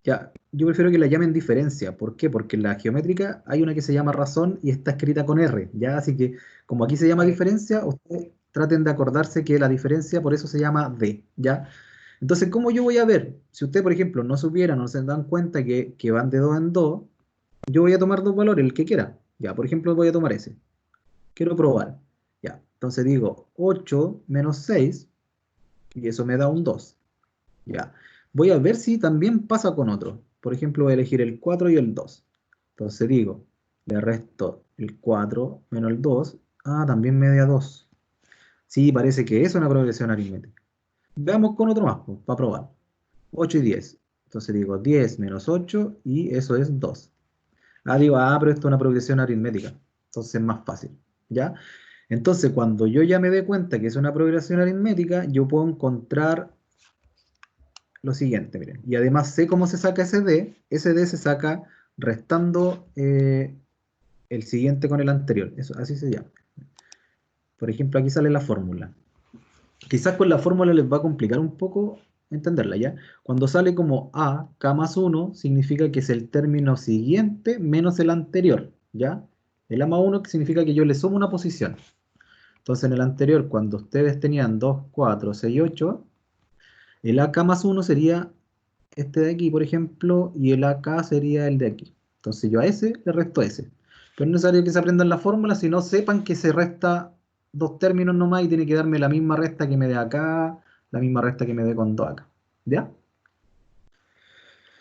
ya, yo prefiero que la llamen diferencia. ¿Por qué? Porque en la geométrica hay una que se llama razón y está escrita con R, ¿ya? Así que, como aquí se llama Vale. diferencia, ustedes traten de acordarse que la diferencia por eso se llama D, ¿ya? Entonces, ¿cómo yo voy a ver? Si usted, por ejemplo, no supiera, no se dan cuenta que van de 2 en 2, yo voy a tomar dos valores, el que quiera. Ya, por ejemplo, voy a tomar ese. Quiero probar. Ya, entonces digo 8 menos 6 y eso me da un 2. Ya, voy a ver si también pasa con otro. Por ejemplo, voy a elegir el 4 y el 2. Entonces digo, le resto el 4 menos el 2. Ah, también me da 2. Sí, parece que es una progresión aritmética. Veamos con otro más, pues, para probar. 8 y 10. Entonces digo 10 menos 8 y eso es 2. Ah, digo, pero esto es una progresión aritmética. Entonces es más fácil. ¿Ya? Entonces, cuando yo ya me dé cuenta que es una progresión aritmética, yo puedo encontrar lo siguiente, miren. Y además sé cómo se saca ese D. Ese D se saca restando el siguiente con el anterior. Eso, así se llama. Por ejemplo, aquí sale la fórmula. Quizás con la fórmula les va a complicar un poco entenderla, ¿ya? Cuando sale como A, K más 1, significa que es el término siguiente menos el anterior, ¿ya? El A más 1 significa que yo le sumo una posición. Entonces en el anterior, cuando ustedes tenían 2, 4, 6, 8, el AK más 1 sería este de aquí, por ejemplo, y el AK sería el de aquí. Entonces yo a ese le resto ese. Pero no es necesario que se aprendan la fórmula, sino sepan que se resta dos términos nomás y tiene que darme la misma resta que me dé acá, la misma resta que me dé con 2 acá. ¿Ya?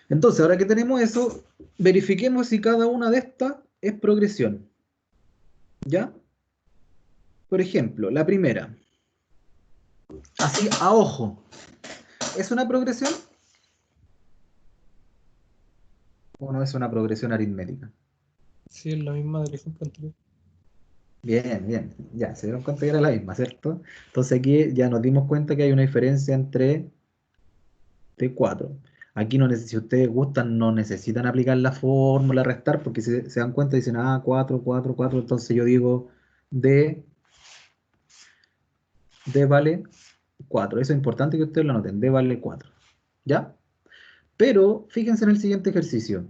Entonces, ahora que tenemos eso, verifiquemos si cada una de estas es progresión. ¿Ya? Por ejemplo, la primera. Así, a ojo. ¿Es una progresión o no es una progresión aritmética? Sí, es la misma del ejemplo anterior. Bien, bien. Ya, se dieron cuenta que era la misma, ¿cierto? Entonces aquí ya nos dimos cuenta que hay una diferencia entre T4. Aquí no si ustedes gustan, no necesitan aplicar la fórmula, restar, porque si se dan cuenta dicen, 4, 4, 4, entonces yo digo D vale 4. Eso es importante que ustedes lo noten, D vale 4. ¿Ya? Pero fíjense en el siguiente ejercicio.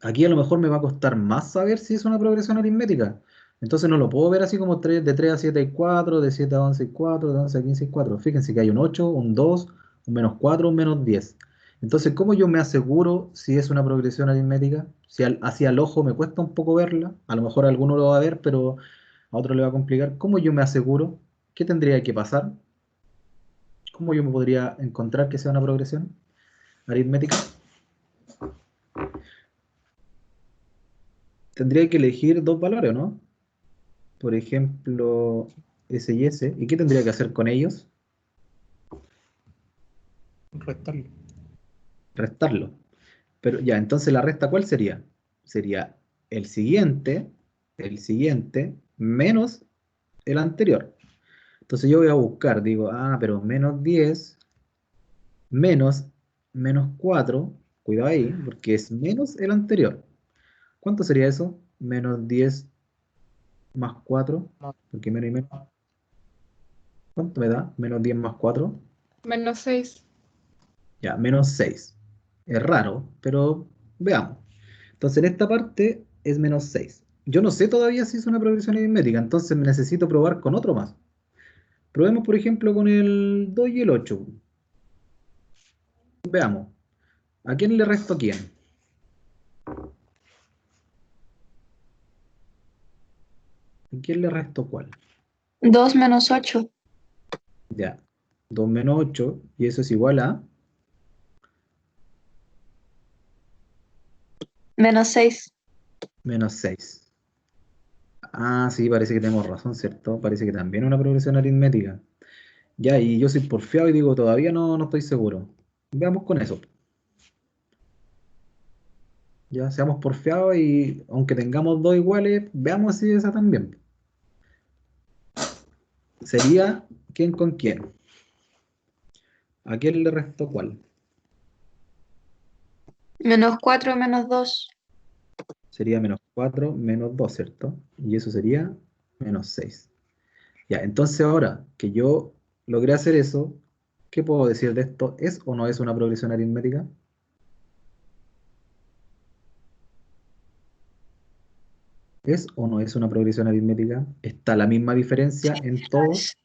Aquí a lo mejor me va a costar más saber si es una progresión aritmética, Entonces no lo puedo ver así como de 3 a 7 hay 4, de 7 a 11 hay 4, de 11 a 15 hay 4. Fíjense que hay un 8, un 2, un -4, un -10. Entonces, ¿cómo yo me aseguro si es una progresión aritmética? Si así al ojo me cuesta un poco verla, a lo mejor a alguno lo va a ver, pero a otro le va a complicar. ¿Cómo yo me aseguro? ¿Qué tendría que pasar? ¿Cómo yo me podría encontrar que sea una progresión aritmética? Tendría que elegir dos valores, ¿no? Por ejemplo, S y S. ¿Y qué tendría que hacer con ellos? Restarlo. Restarlo. Pero ya, entonces la resta, ¿cuál sería? Sería el siguiente, menos el anterior. Entonces yo voy a buscar, digo, pero -10 menos -4, cuidado ahí, porque es menos el anterior. ¿Cuánto sería eso? -10 más 4, Más. porque menos y menos. ¿Cuánto me da? -10 más 4. -6. Ya, -6. Es raro, pero veamos. Entonces en esta parte es -6. Yo no sé todavía si es una progresión aritmética, entonces necesito probar con otro más. Probemos, por ejemplo, con el 2 y el 8. Veamos. ¿A quién le resto quién? ¿A quién le resto cuál? 2 menos 8. Ya. 2 menos 8, y eso es igual a Menos 6. -6. Ah, sí, parece que tenemos razón, ¿cierto? Parece que también es una progresión aritmética. Ya, y yo soy porfiado y digo, todavía no estoy seguro. Veamos con eso. Ya seamos porfiados y aunque tengamos dos iguales, veamos si esa también. Sería quién con quién. ¿A quién le restó cuál? Menos 4 menos 2. Sería -4 menos 2, ¿cierto? Y eso sería -6. Ya, entonces ahora que yo logré hacer eso, ¿qué puedo decir de esto? ¿Es o no es una progresión aritmética? ¿Es o no es una progresión aritmética? ¿Está la misma diferencia en todos?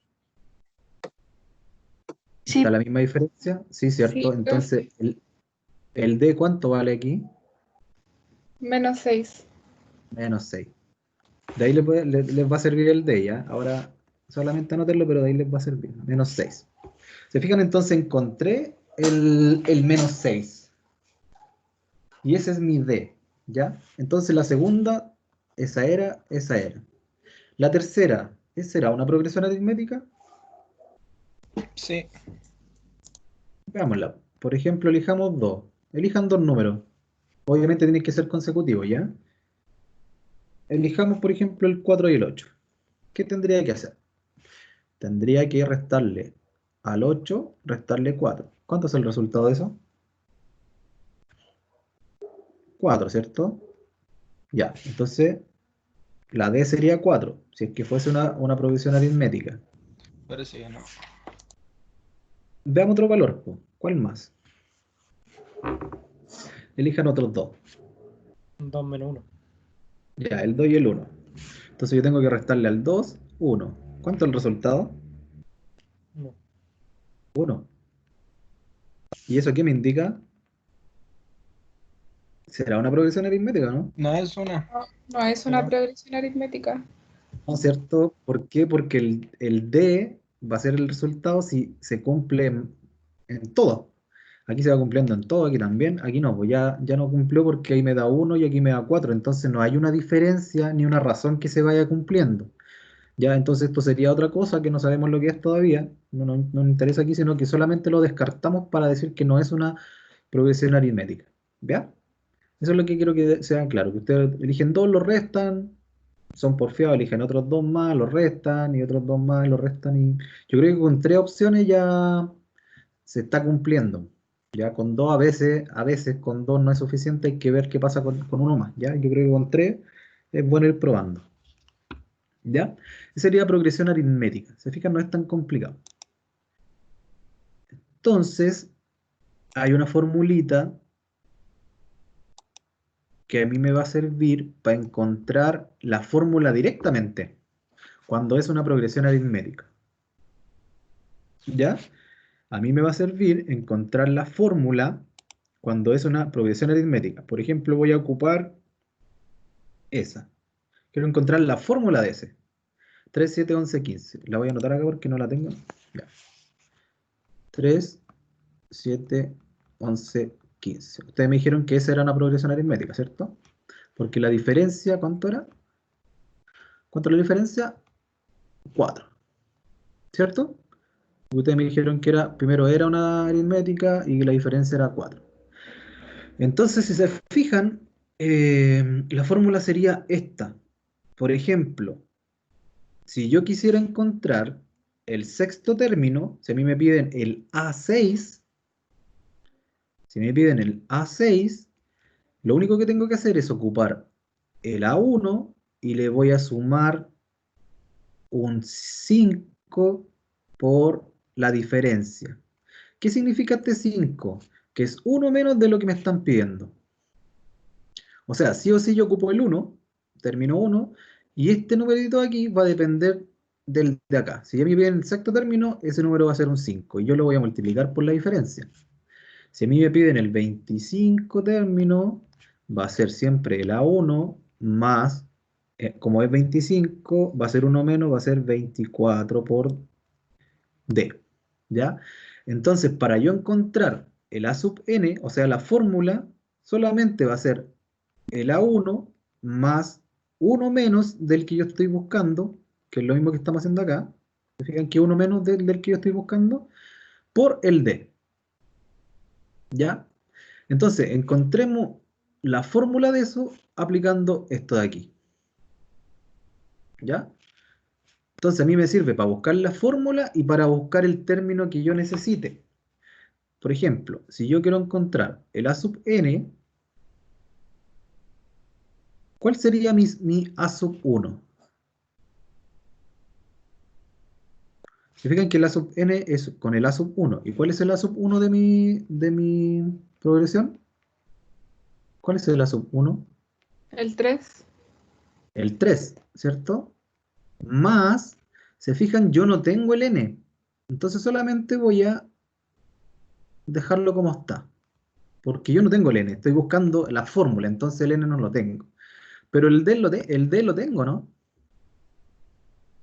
Sí, ¿Está la misma diferencia? Sí, ¿cierto? Sí, Entonces, ¿el D cuánto vale aquí? -6. -6. De ahí les va a servir el D, ¿ya? Ahora solamente anotenlo, pero de ahí les va a servir. -6. ¿Se fijan? Entonces encontré el -6. Y ese es mi D, ¿ya? Entonces la segunda, esa era, esa era. La tercera, ¿esa será una progresión aritmética? Sí. Veámosla. Por ejemplo, elijamos dos. Elijan dos números. Obviamente tienen que ser consecutivos, ¿ya? Elijamos, por ejemplo, el 4 y el 8. ¿Qué tendría que hacer? Tendría que restarle al 8, restarle 4. ¿Cuánto es el resultado de eso? 4, ¿cierto? Ya, entonces la D sería 4, si es que fuese una progresión aritmética. Parece que no. Veamos otro valor, po. ¿Cuál más? Elijan otros dos. 2 menos 1. Ya, el 2 y el 1. Entonces yo tengo que restarle al 2, 1. ¿Cuánto es el resultado? 1. 1. ¿Y eso qué me indica? ¿Será una progresión aritmética, no? No es una. No es una Pero progresión aritmética. ¿No es cierto? ¿Por qué? Porque el D va a ser el resultado si se cumple en todo. Aquí se va cumpliendo en todo, aquí también. Aquí no, pues ya no cumplió porque ahí me da 1 y aquí me da 4. Entonces no hay una diferencia ni una razón que se vaya cumpliendo. Ya, entonces esto sería otra cosa que no sabemos lo que es todavía. No nos interesa aquí, sino que solamente lo descartamos para decir que no es una progresión aritmética. ¿Ya? Eso es lo que quiero que sean claro. Que ustedes eligen dos, lo restan, son porfiados, eligen otros dos más, los restan, y otros dos más, los restan. Y yo creo que con tres opciones ya se está cumpliendo. Ya con dos a veces con dos no es suficiente, hay que ver qué pasa con uno más. ¿Ya? Yo creo que con tres es bueno ir probando. ¿Ya? Esa sería progresión aritmética. Se fijan, no es tan complicado. Entonces, hay una formulita que a mí me va a servir para encontrar la fórmula directamente, cuando es una progresión aritmética. ¿Ya? A mí me va a servir encontrar la fórmula cuando es una progresión aritmética. Por ejemplo, voy a ocupar esa. Quiero encontrar la fórmula de ese. 3, 7, 11, 15. La voy a anotar acá porque no la tengo. Ya. 3, 7, 11, 15. Ustedes me dijeron que esa era una progresión aritmética, ¿cierto? Porque la diferencia, ¿cuánto era? ¿Cuánto es la diferencia? 4. ¿Cierto? Ustedes me dijeron que primero era una aritmética y la diferencia era 4. Entonces, si se fijan, la fórmula sería esta. Por ejemplo, si yo quisiera encontrar el sexto término, si a mí me piden el A6, lo único que tengo que hacer es ocupar el A1 y le voy a sumar un 5 por la diferencia. ¿Qué significa este 5? Que es 1 menos de lo que me están pidiendo. O sea, sí o sí yo ocupo el 1, término 1, y este numerito de aquí va a depender del de acá. Si ya me piden el sexto término, ese número va a ser un 5, y yo lo voy a multiplicar por la diferencia. Si a mí me piden el 25 término, va a ser siempre el A1 más, como es 25, va a ser 1 menos, va a ser 24 por D. ¿Ya? Entonces, para yo encontrar el A sub n, o sea, la fórmula, solamente va a ser el A1 más 1 menos del que yo estoy buscando, que es lo mismo que estamos haciendo acá. ¿Se fijan que 1 menos del que yo estoy buscando? Por el D. ¿Ya? Entonces, encontremos la fórmula de eso aplicando esto de aquí. ¿Ya? Entonces, a mí me sirve para buscar la fórmula y para buscar el término que yo necesite. Por ejemplo, si yo quiero encontrar el A sub n, ¿cuál sería mi A sub 1? Se fijan que el A sub n es con el A sub 1. ¿Y cuál es el A sub 1 de mi progresión? ¿Cuál es el A sub 1? El 3. El 3, ¿cierto? Más, se fijan, yo no tengo el n. Entonces solamente voy a dejarlo como está. Porque yo no tengo el n, estoy buscando la fórmula, entonces el n no lo tengo. Pero el d lo tengo, ¿no?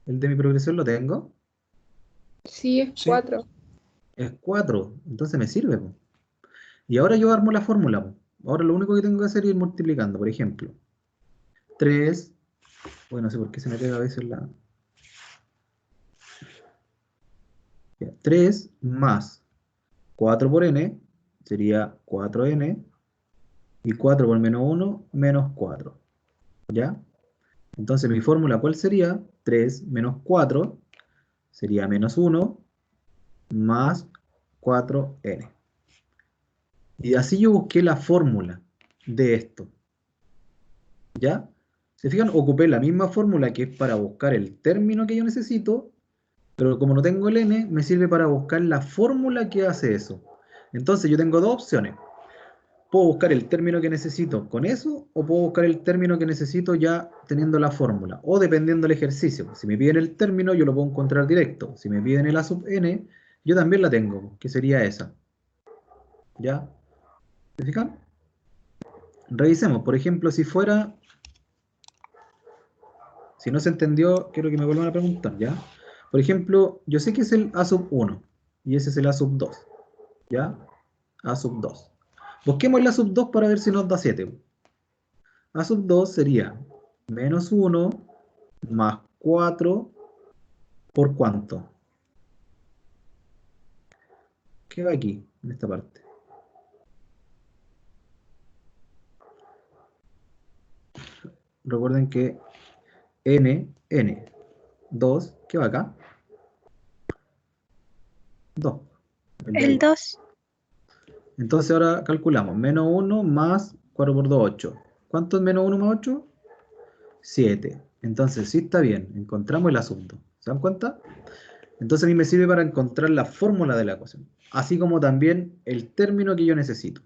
El de mi progresión lo tengo. Sí, es Sí. 4. Es 4, entonces me sirve, po. Y ahora yo armo la fórmula, po. Ahora lo único que tengo que hacer es ir multiplicando. Por ejemplo, 3, bueno, no sé por qué se me pega a veces la... Ya, 3 más 4 por n sería 4n, y 4 por menos 1, menos 4. ¿Ya? Entonces mi fórmula, ¿cuál sería? 3 menos 4 sería menos 1 más 4n. Y así yo busqué la fórmula de esto. ¿Ya? ¿Se fijan? Ocupé la misma fórmula que es para buscar el término que yo necesito, pero como no tengo el n, me sirve para buscar la fórmula que hace eso. Entonces yo tengo dos opciones. Puedo buscar el término que necesito con eso, o puedo buscar el término que necesito ya teniendo la fórmula, o dependiendo del ejercicio. Si me piden el término, yo lo puedo encontrar directo. Si me piden el A sub n, yo también la tengo, que sería esa. ¿Ya? ¿Se fijan? Revisemos, por ejemplo, si fuera... Si no se entendió, quiero que me vuelvan a preguntar, ¿ya? Por ejemplo, yo sé que es el A sub 1, y ese es el A sub 2, ¿ya? A sub 2. Busquemos el A sub 2 para ver si nos da 7. A sub 2 sería menos 1 más 4 por ¿cuánto? ¿Qué va aquí, en esta parte? Recuerden que n, 2, ¿qué va acá? 2. El 2. Entonces ahora calculamos, menos 1 más 4 por 2, 8. ¿Cuánto es menos 1 más 8? 7. Entonces sí está bien, encontramos el asunto. ¿Se dan cuenta? Entonces a mí me sirve para encontrar la fórmula de la ecuación, así como también el término que yo necesito.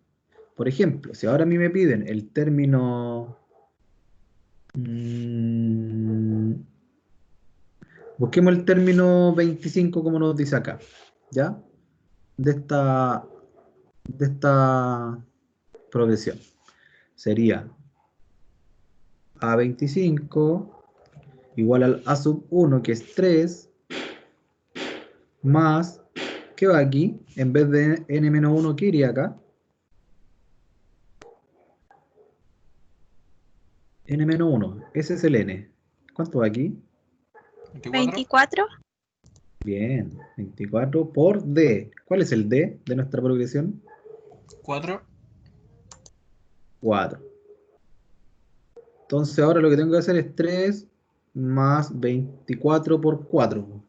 Por ejemplo, si ahora a mí me piden el término... busquemos el término 25 como nos dice acá, ¿ya? De esta progresión. Sería A25 igual al A sub 1, que es 3, más, ¿qué va aquí? En vez de n-1, ¿qué iría acá? n-1, ese es el n. ¿Cuánto va aquí? 24. 24. Bien, 24 por d. ¿Cuál es el d de nuestra progresión? 4. 4. Entonces ahora lo que tengo que hacer es 3 más 24 por 4.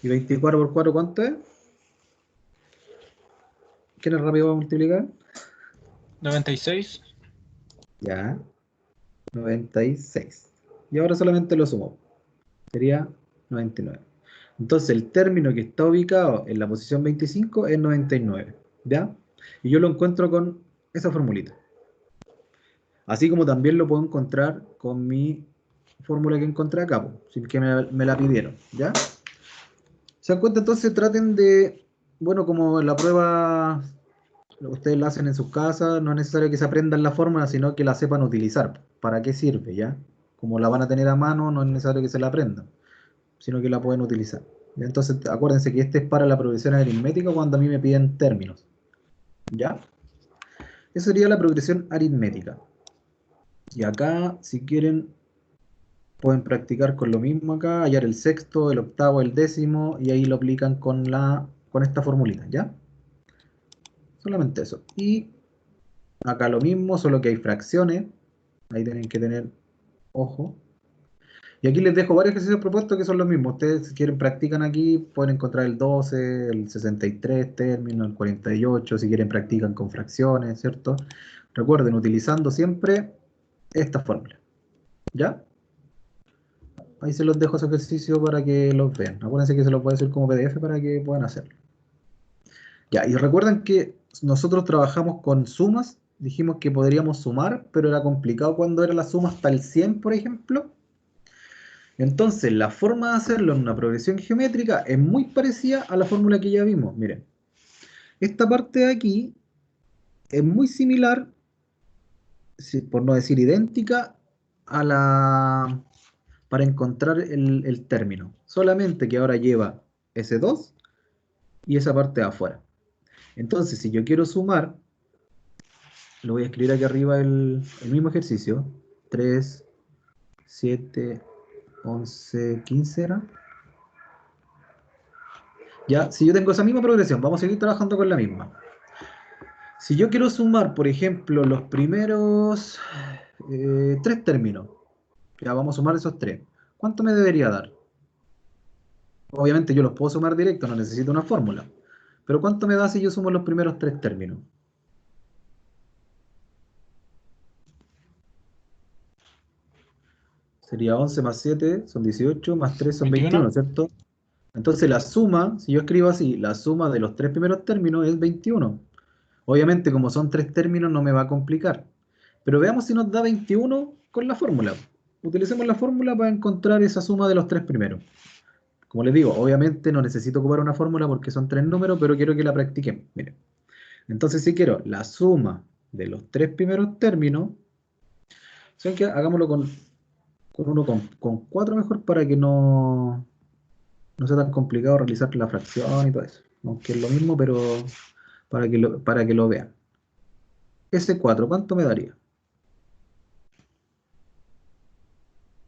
¿Y 24 por 4 cuánto es? ¿Quién es rápido para multiplicar? 96. Ya. 96. Y ahora solamente lo sumo. Sería 99. Entonces el término que está ubicado en la posición 25 es 99. ¿Ya? Y yo lo encuentro con esa formulita. Así como también lo puedo encontrar con mi fórmula que encontré acá, po, sin que me la pidieron. ¿Ya? ¿Se dan cuenta? Entonces traten de, bueno, como en la prueba ustedes la hacen en sus casas, no es necesario que se aprendan la fórmula, sino que la sepan utilizar. ¿Para qué sirve, ya? Como la van a tener a mano, no es necesario que se la aprendan, sino que la pueden utilizar. ¿Ya? Entonces, acuérdense que este es para la progresión aritmética cuando a mí me piden términos. ¿Ya? Esa sería la progresión aritmética. Y acá, si quieren, pueden practicar con lo mismo acá, hallar el sexto, el octavo, el décimo, y ahí lo aplican con esta formulita, ¿ya? Solamente eso. Y acá lo mismo, solo que hay fracciones. Ahí tienen que tener ojo. Y aquí les dejo varios ejercicios propuestos que son los mismos. Ustedes, si quieren, practican aquí, pueden encontrar el 12, el 63 término, el 48, si quieren, practican con fracciones, ¿cierto? Recuerden, utilizando siempre esta fórmula. ¿Ya? Ahí se los dejo ese ejercicio para que los vean. Acuérdense que se los voy a hacer como PDF para que puedan hacerlo. Ya, y recuerden que nosotros trabajamos con sumas. Dijimos que podríamos sumar, pero era complicado cuando era la suma hasta el 100, por ejemplo. Entonces, la forma de hacerlo en una progresión geométrica es muy parecida a la fórmula que ya vimos. Miren, esta parte de aquí es muy similar, por no decir idéntica, para encontrar el término. Solamente que ahora lleva ese 2 y esa parte de afuera. Entonces, si yo quiero sumar, lo voy a escribir aquí arriba el mismo ejercicio. 3, 7, 11, 15 era. Ya, si yo tengo esa misma progresión, vamos a seguir trabajando con la misma. Si yo quiero sumar, por ejemplo, los primeros 3 términos, ya vamos a sumar esos 3. ¿Cuánto me debería dar? Obviamente yo los puedo sumar directo, no necesito una fórmula. Pero ¿cuánto me da si yo sumo los primeros 3 términos? Sería 11 más 7 son 18, más 3 son 21, ¿cierto? Entonces la suma, si yo escribo así, la suma de los 3 primeros términos es 21. Obviamente, como son 3 términos, no me va a complicar. Pero veamos si nos da 21 con la fórmula. Utilicemos la fórmula para encontrar esa suma de los 3 primeros. Como les digo, obviamente no necesito ocupar una fórmula porque son 3 números, pero quiero que la practiquen. Miren. Entonces, si quiero la suma de los 3 primeros términos, ¿saben qué? Hagámoslo con uno con 4 mejor para que no sea tan complicado realizar la fracción y todo eso. Aunque es lo mismo, pero para que lo vean. Ese 4, ¿cuánto me daría?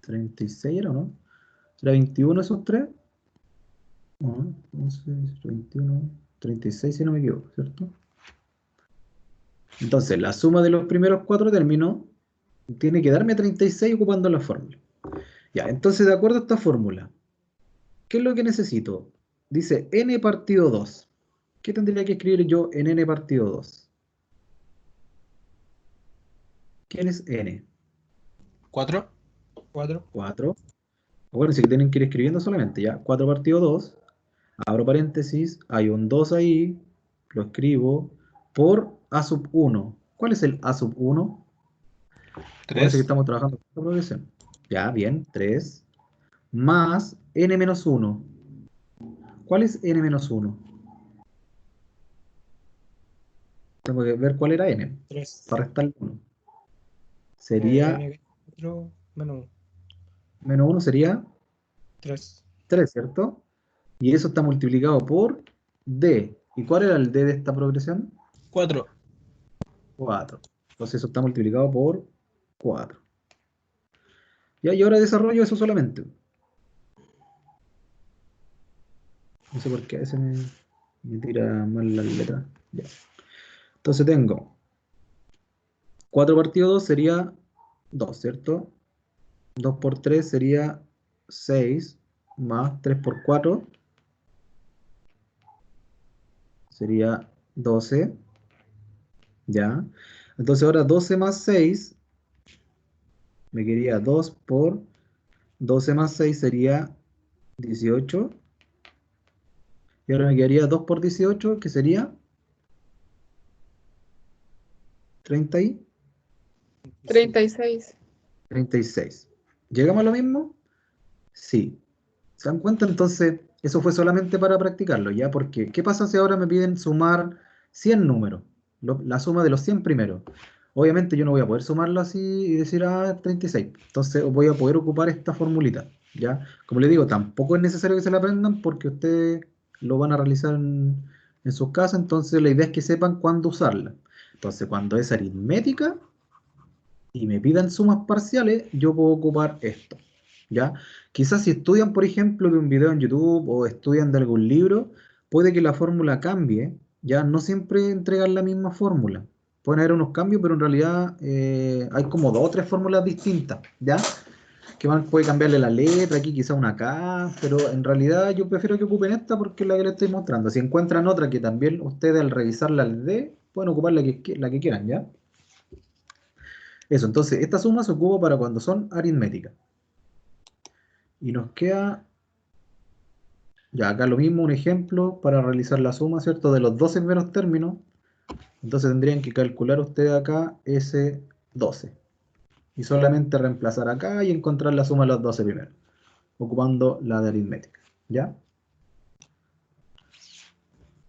36 era, ¿no? ¿Era 21 esos 3? No, 11, 21, 36 si no me equivoco, ¿cierto? Entonces, la suma de los primeros 4 términos tiene que darme 36 ocupando la fórmula. Ya, entonces, de acuerdo a esta fórmula, ¿qué es lo que necesito? Dice n partido 2. ¿Qué tendría que escribir yo en n partido 2? ¿Quién es n? 4. 4. Acuérdense que tienen que ir escribiendo solamente, ¿ya? 4 partido 2. Abro paréntesis, hay un 2 ahí, lo escribo, por a sub 1. ¿Cuál es el A sub 1? Parece que 3. estamos trabajando con esta progresión. Ya, bien, 3 más n menos 1. ¿Cuál es n menos 1? Tengo que ver cuál era n, 3. para restar 1. Sería, N4 menos 1. menos 1 sería 3. 3, ¿cierto? Y eso está multiplicado por d. ¿Y cuál era el d de esta progresión? 4. 4. Entonces eso está multiplicado por 4. Ya, y ahora desarrollo eso solamente. No sé por qué a veces me tira mal la letra. Ya. Entonces tengo 4 partido 2 sería 2, ¿cierto? 2 por 3 sería 6, más 3 por 4 sería 12. ¿Ya? Entonces ahora 12 más 6 me quedaría 2 por 12 más 6 sería 18. Y ahora me quedaría 2 por 18, que sería 30 y 36. 36. ¿Llegamos a lo mismo? Sí. ¿Se dan cuenta? Entonces, eso fue solamente para practicarlo, ¿ya? Porque, ¿qué pasa si ahora me piden sumar 100 números? La suma de los 100 primeros. Obviamente yo no voy a poder sumarlo así y decir, 36. Entonces voy a poder ocupar esta formulita, ¿ya? Como les digo, tampoco es necesario que se la aprendan porque ustedes lo van a realizar en sus casas, entonces la idea es que sepan cuándo usarla. Entonces, cuando es aritmética y me pidan sumas parciales, yo puedo ocupar esto, ¿ya? Quizás si estudian, por ejemplo, de un video en YouTube o estudian de algún libro, puede que la fórmula cambie, ¿ya? No siempre entregan la misma fórmula. Pueden haber unos cambios, pero en realidad hay como 2 o 3 fórmulas distintas, ¿ya? Puede cambiarle la letra, aquí quizá una K, pero en realidad yo prefiero que ocupen esta porque es la que les estoy mostrando. Si encuentran otra que también ustedes al revisarla al D, pueden ocupar la que quieran, ¿ya? Eso, entonces, esta suma se ocupa para cuando son aritméticas. Y nos queda, ya acá lo mismo, un ejemplo para realizar la suma, ¿cierto? De los 12 primeros términos. Entonces tendrían que calcular ustedes acá ese 12. Y solamente reemplazar acá y encontrar la suma de los 12 primeros, ocupando la de aritmética, ¿ya?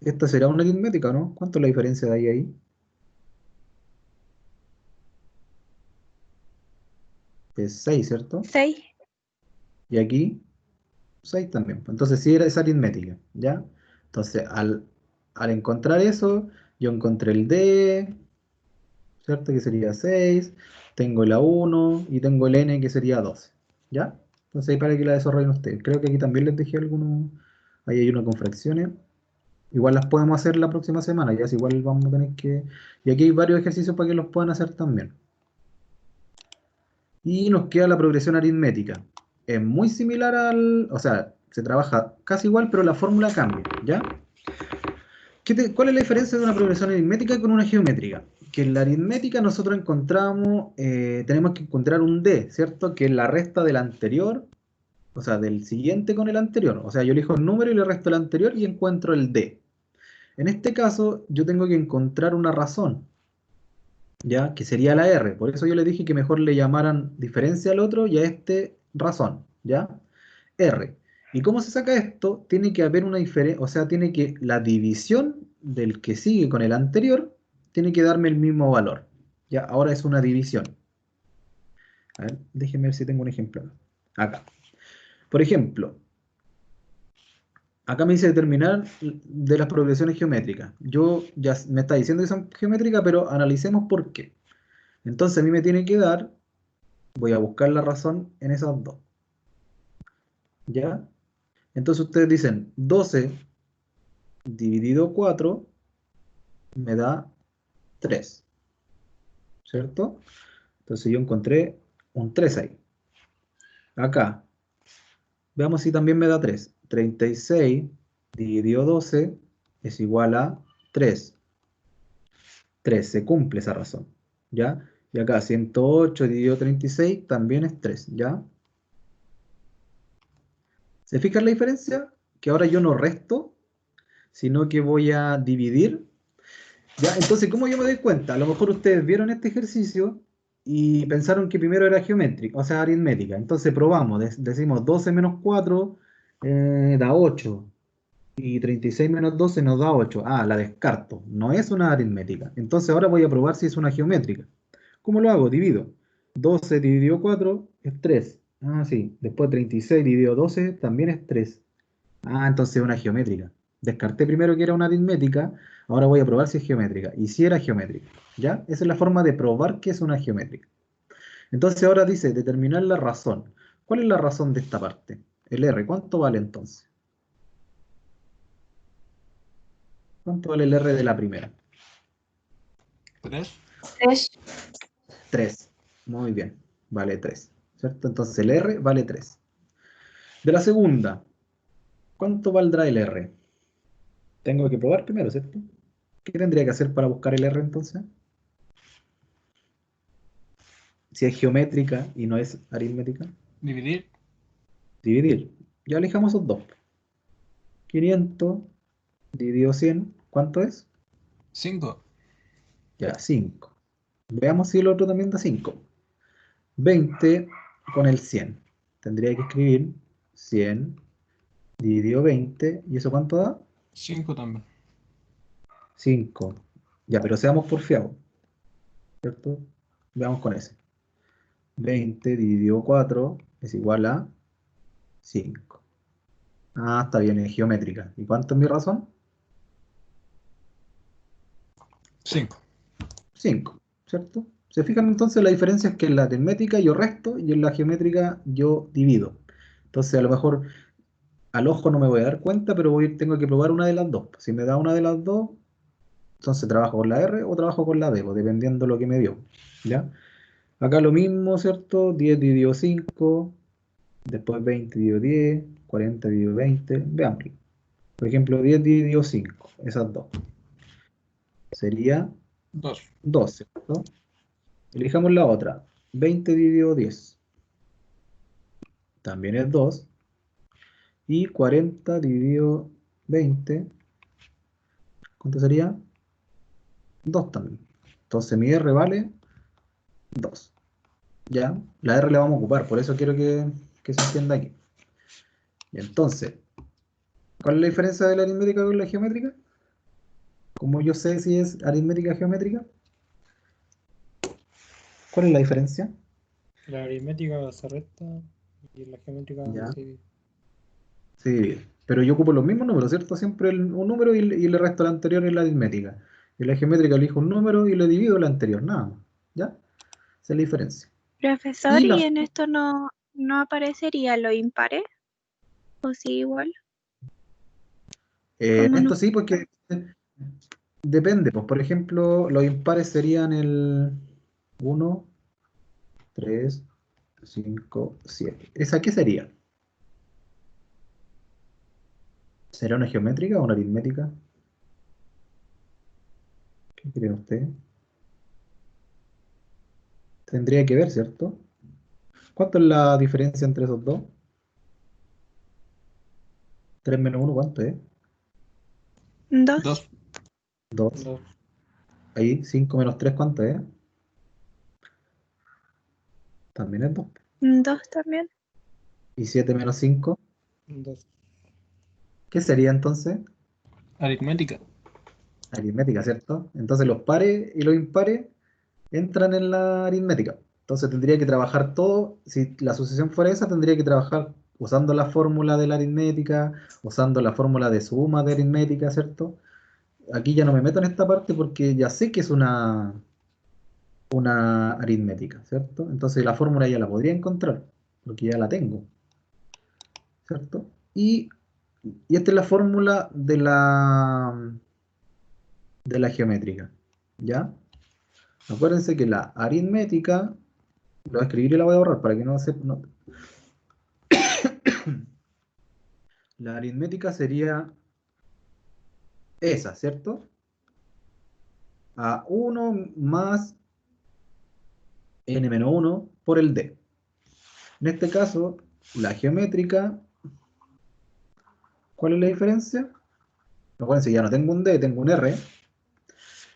Esta será una aritmética, ¿no? ¿Cuánto es la diferencia de ahí a ahí? Es 6, ¿cierto? 6. Y aquí 6 también. Entonces sí era esa aritmética, ¿ya? Entonces al encontrar eso, yo encontré el D, ¿cierto? Que sería 6, tengo la 1 y tengo el N que sería 12, ¿ya? Entonces ahí para que la desarrollen ustedes. Creo que aquí también les dejé algunos, ahí hay una con fracciones. Igual las podemos hacer la próxima semana, ya si igual vamos a tener que... Y aquí hay varios ejercicios para que los puedan hacer también. Y nos queda la progresión aritmética. Es muy similar o sea, se trabaja casi igual, pero la fórmula cambia, ¿ya? ¿Cuál es la diferencia de una progresión aritmética con una geométrica? Que en la aritmética nosotros encontramos, tenemos que encontrar un D, ¿cierto? Que es la resta del anterior, o sea, del siguiente con el anterior. O sea, yo elijo el número y le resto el anterior y encuentro el D. En este caso, yo tengo que encontrar una razón, ¿ya? Que sería la R. Por eso yo le dije que mejor le llamaran diferencia al otro y a este razón, ¿ya? R. ¿Y cómo se saca esto? Tiene que haber una diferencia, o sea, tiene que la división del que sigue con el anterior tiene que darme el mismo valor. ¿Ya? Ahora es una división. A ver, déjenme ver si tengo un ejemplo. Acá. Por ejemplo, acá me dice determinar de las progresiones geométricas. Yo ya me está diciendo que son geométricas, pero analicemos por qué. Entonces a mí me tiene que dar, voy a buscar la razón en esas dos. ¿Ya? Entonces ustedes dicen 12 dividido 4 me da 3, ¿cierto? Entonces yo encontré un 3 ahí. Acá, veamos si también me da 3. 36 dividido 12 es igual a 3. 3, se cumple esa razón, ¿ya? Y acá 108 dividido 36 también es 3, ¿ya? ¿Se fijan la diferencia? Que ahora yo no resto, sino que voy a dividir. Ya, entonces, ¿cómo yo me doy cuenta? A lo mejor ustedes vieron este ejercicio y pensaron que primero era geométrica, o sea, aritmética. Entonces probamos, decimos 12 menos 4 da 8 y 36 menos 12 nos da 8. Ah, la descarto, no es una aritmética. Entonces ahora voy a probar si es una geométrica. ¿Cómo lo hago? Divido. 12 dividido 4 es 3. Ah, sí. Después 36 dividido 12 también es 3. Ah, entonces es una geométrica. Descarté primero que era una aritmética, ahora voy a probar si es geométrica. Y si era geométrica, ¿ya? Esa es la forma de probar que es una geométrica. Entonces ahora dice determinar la razón. ¿Cuál es la razón de esta parte? El R, ¿cuánto vale entonces? ¿Cuánto vale el R de la primera? 3. 3. 3. Muy bien, vale 3. ¿Cierto? Entonces el R vale 3. De la segunda, ¿cuánto valdrá el R? Tengo que probar primero, ¿cierto? ¿Qué tendría que hacer para buscar el R entonces? Si es geométrica y no es aritmética, Dividir. dividir. Ya elijamos esos dos. 500 dividido 100, ¿cuánto es? 5. Ya, 5. Veamos si el otro también da 5. 20 con el 100. Tendría que escribir 100 dividido 20. ¿Y eso cuánto da? 5 también. 5. Ya, pero seamos porfiados, ¿cierto? Veamos con ese. 20 dividido 4 es igual a 5. Ah, está bien, es geométrica. ¿Y cuánto es mi razón? 5. 5, ¿cierto? ¿Se fijan entonces? La diferencia es que en la aritmética yo resto y en la geométrica yo divido. Entonces a lo mejor al ojo no me voy a dar cuenta, pero tengo que probar una de las dos. Si me da una de las dos, entonces trabajo con la R o trabajo con la D, pues, dependiendo de lo que me dio. ¿Ya? Acá lo mismo, ¿cierto? 10 dividido 5, después 20 dividido 10, 40 dividido 20. Veamos. Por ejemplo, 10 dividido 5, esas dos. Sería 2. 12, ¿no? Elijamos la otra. 20 dividido 10. También es 2. Y 40 dividido 20. ¿Cuánto sería? 2 también. Entonces mi R vale 2. ¿Ya? La R la vamos a ocupar, por eso quiero que se entienda aquí. Y entonces, ¿cuál es la diferencia de la aritmética con la geométrica? ¿Cómo yo sé si es aritmética o geométrica? ¿Cuál es la diferencia? La aritmética se resta y la geométrica Ya, se divide. sí, pero yo ocupo los mismos números, ¿cierto? Siempre un número y le resto el anterior en la aritmética. En la geométrica elijo un número y le divido el anterior, nada más. ¿Ya? Esa es la diferencia. Profesor, Y ¿y la, en esto no aparecería lo impares? ¿O sí igual? ¿Cómo no? esto sí, porque depende. Pues, por ejemplo, los impares serían el 1, 3, 5, 7. ¿Esa qué sería? ¿Será una geométrica o una aritmética? ¿Qué cree usted? Tendría que ver, ¿cierto? ¿Cuánto es la diferencia entre esos dos? 3 menos 1, ¿cuánto es? 2. 2. 2. Dos. Ahí, 5 menos 3, ¿cuánto es? También es 2. 2 también. Y 7 menos 5, Dos. ¿qué sería entonces? Aritmética. Aritmética, ¿cierto? Entonces los pares y los impares entran en la aritmética. Entonces tendría que trabajar todo, si la sucesión fuera esa, tendría que trabajar usando la fórmula de la aritmética, usando la fórmula de suma de aritmética, ¿cierto? Aquí ya no me meto en esta parte porque ya sé que es una aritmética, ¿cierto? Entonces la fórmula ya la podría encontrar, porque ya la tengo, ¿cierto? Y esta es la fórmula de la geométrica, ¿ya? Acuérdense que la aritmética, lo voy a escribir y la voy a borrar para que no se... La aritmética sería esa, ¿cierto? A 1 más n menos 1 por el d. En este caso, la geométrica, ¿cuál es la diferencia? Acuérdense, ya no tengo un d, tengo un r.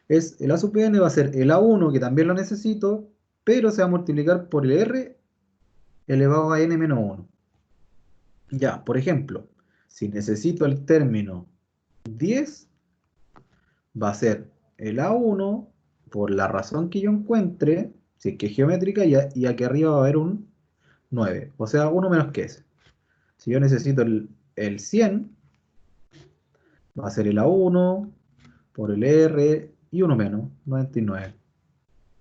es el A sub n va a ser el A1, que también lo necesito, pero se va a multiplicar por el R elevado a n menos 1. Ya, por ejemplo, si necesito el término 10, va a ser el A1 por la razón que yo encuentre, si es que es geométrica, y aquí arriba va a haber un 9, o sea, 1 menos que ese. Si yo necesito el 100, va a ser el A1 por el R y 1 menos, 99.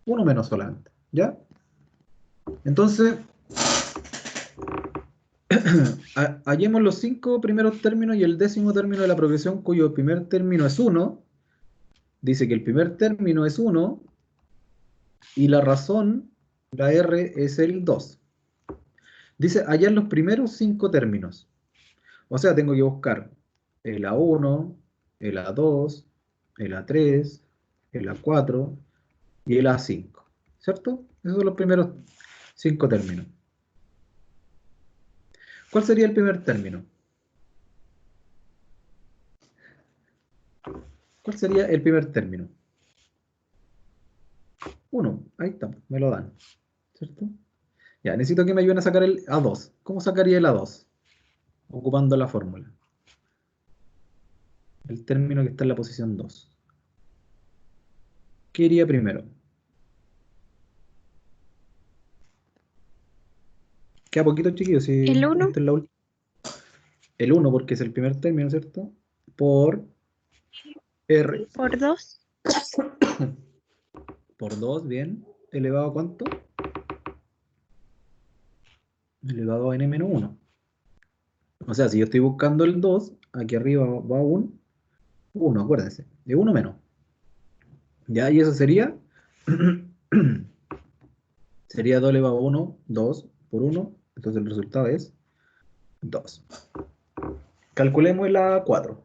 1 menos solamente, ¿ya? Entonces, hallemos los 5 primeros términos y el 10º término de la progresión, cuyo primer término es 1. Dice que el primer término es 1 y la razón, la R, es el 2. Dice hallar los primeros 5 términos. O sea, tengo que buscar el A1, el A2, el A3, el A4 y el A5. ¿Cierto? Esos son los primeros 5 términos. ¿Cuál sería el primer término? ¿Cuál sería el primer término? 1. Ahí está, me lo dan. ¿Cierto? Ya, necesito que me ayuden a sacar el A2. ¿Cómo sacaría el A2? Ocupando la fórmula. El término que está en la posición 2. ¿Qué iría primero? Queda poquito, chiquillos. Si El 1. esta es la última. El 1 porque es el primer término, ¿cierto? Por R. Por 2. Por 2, bien. ¿Elevado a cuánto? Elevado a n-1. O sea, si yo estoy buscando el 2, aquí arriba va un 1, acuérdense. De 1 menos. Ya, y eso sería... sería 2 elevado a 1, 2 por 1. Entonces el resultado es 2. Calculemos el A4.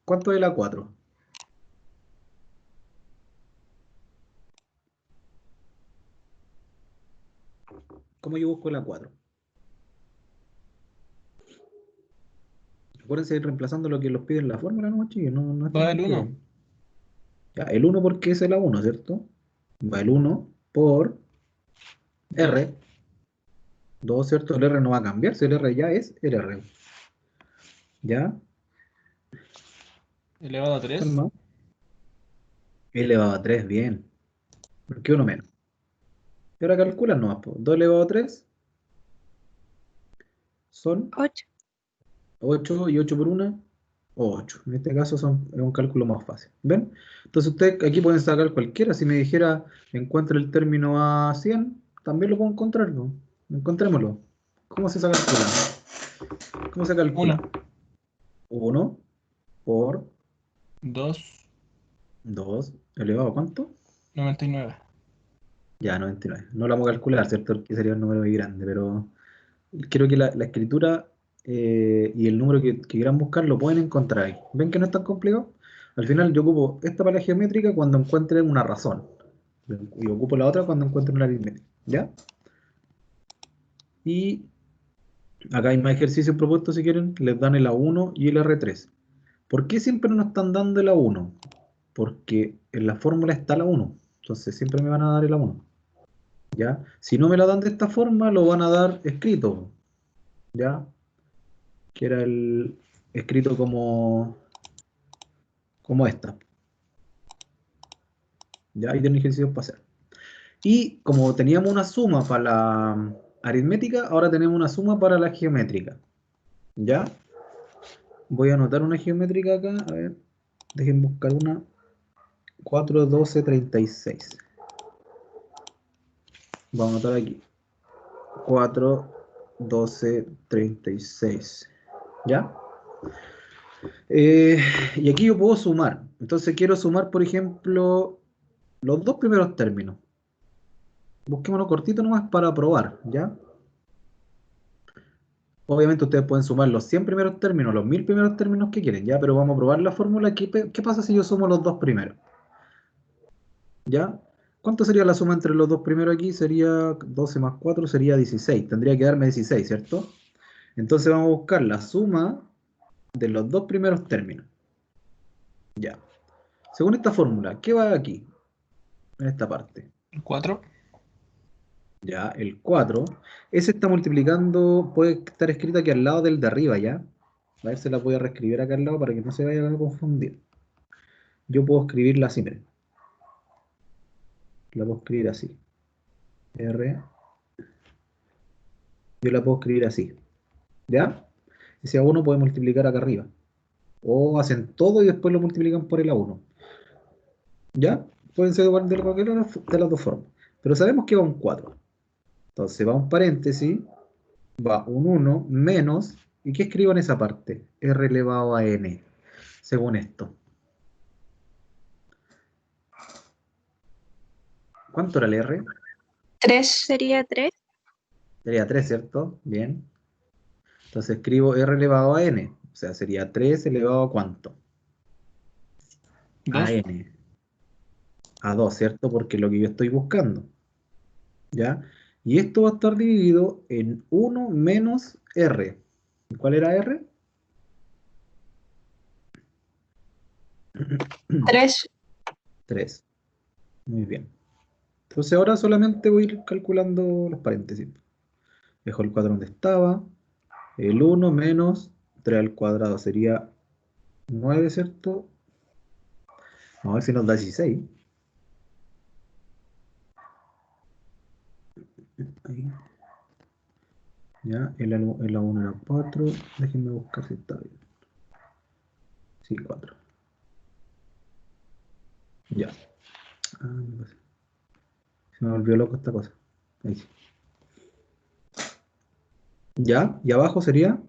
¿Cuánto es el A4? ¿Cómo yo busco el A4? Acuérdense de ir reemplazando lo que los pide en la fórmula, ¿no, chicos? No es Va tan el 1. complicado. Ya, el 1 porque es el A1, ¿cierto? Va el 1 por R. 2, ¿cierto? El R no va a cambiar, si el R ya es el R. ¿Ya? Elevado a 3. Calma. Elevado a 3, bien. ¿Por qué 1 menos? Y ahora calculan nomás, 2 elevado a 3 son 8. 8 y 8 por 1, 8. En este caso es un cálculo más fácil. ¿Ven? Entonces ustedes aquí pueden sacar cualquiera. Si me dijera encuentre el término a 100, también lo puedo encontrar, ¿no? Encontrémoslo. ¿Cómo se calcula? ¿Cómo se calcula? 1 por 2. 2 elevado a ¿cuánto? 99. Ya, 99. No lo vamos a calcular, ¿cierto? Porque sería un número muy grande, pero creo que la escritura y el número que quieran buscar lo pueden encontrar ahí. ¿Ven que no es tan complicado? Al final yo ocupo esta para la geométrica cuando encuentre una razón. Y ocupo la otra cuando encuentre una aritmética. ¿Ya? Y acá hay más ejercicios propuestos si quieren. Les dan el A1 y el R3. ¿Por qué siempre nos están dando el A1? Porque en la fórmula está la 1. Entonces siempre me van a dar el A1. ¿Ya? Si no me la dan de esta forma, lo van a dar escrito. ¿Ya? Que era el escrito como esta. ¿Ya? Ahí tienen ejercicios para hacer. Y como teníamos una suma para la aritmética, ahora tenemos una suma para la geométrica. ¿Ya? Voy a anotar una geométrica acá. A ver, dejen buscar una. 4, 12, 36. Vamos a anotar aquí. 4, 12, 36. ¿Ya? Y aquí yo puedo sumar. Entonces quiero sumar, por ejemplo, los dos primeros términos. Busquémoslo cortito nomás para probar, ¿ya? Obviamente ustedes pueden sumar los 100 primeros términos, los 1000 primeros términos que quieren, ¿ya? Pero vamos a probar la fórmula. ¿Qué pasa si yo sumo los dos primeros? ¿Ya? ¿Cuánto sería la suma entre los dos primeros aquí? Sería 12 más 4, sería 16. Tendría que darme 16, ¿cierto? Entonces vamos a buscar la suma de los dos primeros términos. Ya. según esta fórmula, ¿qué va aquí? En esta parte. 4. Ya, el 4. Ese está multiplicando, puede estar escrita aquí al lado del de arriba, ¿ya? A ver si la voy a reescribir acá al lado para que no se vaya a confundir. Yo puedo escribirla así, miren. La puedo escribir así. R. Yo la puedo escribir así. ¿Ya? Ese A1 puede multiplicar acá arriba. O hacen todo y después lo multiplican por el A1. ¿Ya? Pueden ser de las dos formas. Pero sabemos que va un 4. Entonces va un paréntesis, va un 1 menos, ¿y qué escribo en esa parte? R elevado a n, según esto. ¿Cuánto era el R? 3. Sería 3. Sería 3, ¿cierto? Bien. Entonces escribo R elevado a n, o sea, sería 3 elevado a ¿cuánto? 2. A n. A 2, ¿cierto? Porque es lo que yo estoy buscando. ¿Ya? Y esto va a estar dividido en 1 menos R. ¿Cuál era R? 3. 3. Muy bien. Entonces ahora solamente voy a ir calculando los paréntesis. Dejo el 4 donde estaba. El 1 menos 3 al cuadrado sería 9, ¿cierto? Vamos a ver si nos da 16. Ahí. Ya, el A1 era 4. Déjenme buscar si está bien. Sí, 4. Ya. Ah, me pasé. Se me volvió loco esta cosa. Ahí sí. Ya, y abajo sería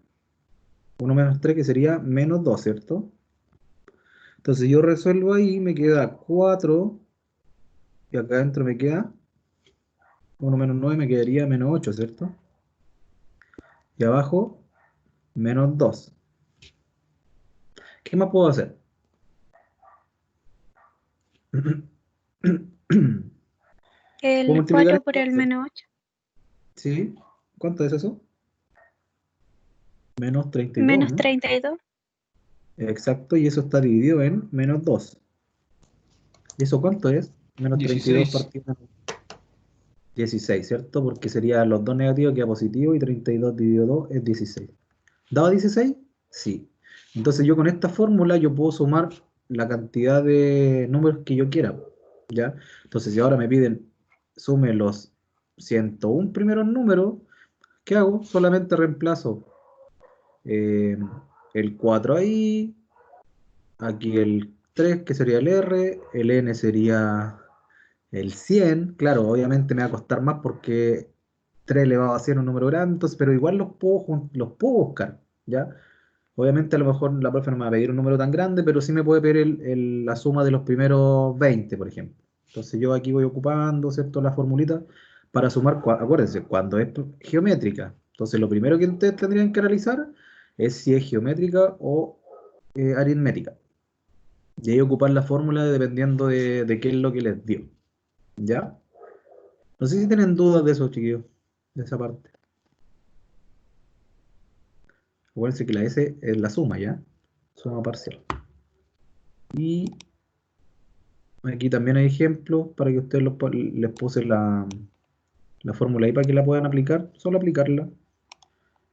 1 menos 3, que sería menos 2, ¿cierto? Entonces yo resuelvo ahí, me queda 4, y acá adentro me queda 1 menos 9, me quedaría menos 8, ¿cierto? Y abajo, menos 2. ¿Qué más puedo hacer? ¿Puedo El multiplicar 4 por el esto? menos 8. ¿Sí? ¿Cuánto es eso? Menos 32, Menos ¿no? 32. Exacto, y eso está dividido en menos 2. ¿Y eso cuánto es? Menos 32 16. partido en 16, ¿cierto? Porque sería los dos negativos, queda positivo, y 32 dividido 2 es 16. ¿Daba 16? Sí. Entonces yo con esta fórmula yo puedo sumar la cantidad de números que yo quiera, ¿ya? Entonces si ahora me piden sume los 101 primeros números, ¿qué hago? Solamente reemplazo eh, el 4 ahí, aquí el 3 que sería el R, el N sería el 100. Claro, obviamente me va a costar más porque 3 elevado a 100 es un número grande, entonces, pero igual los puedo buscar, ¿ya? Obviamente a lo mejor la profe no me va a pedir un número tan grande, pero sí me puede pedir la suma de los primeros 20, por ejemplo. Entonces yo aquí voy ocupando, ¿cierto?, la formulita para sumar, acuérdense, cuando es geométrica. Entonces lo primero que ustedes tendrían que analizar es si es geométrica o aritmética. Y ahí ocupar la fórmula dependiendo de qué es lo que les dio. ¿Ya? No sé si tienen dudas de eso, chiquillos, de esa parte. Acuérdense que la S es la suma, ¿ya? Suma parcial. Y aquí también hay ejemplos para que ustedes les puse la fórmula ahí para que la puedan aplicar. Solo aplicarla.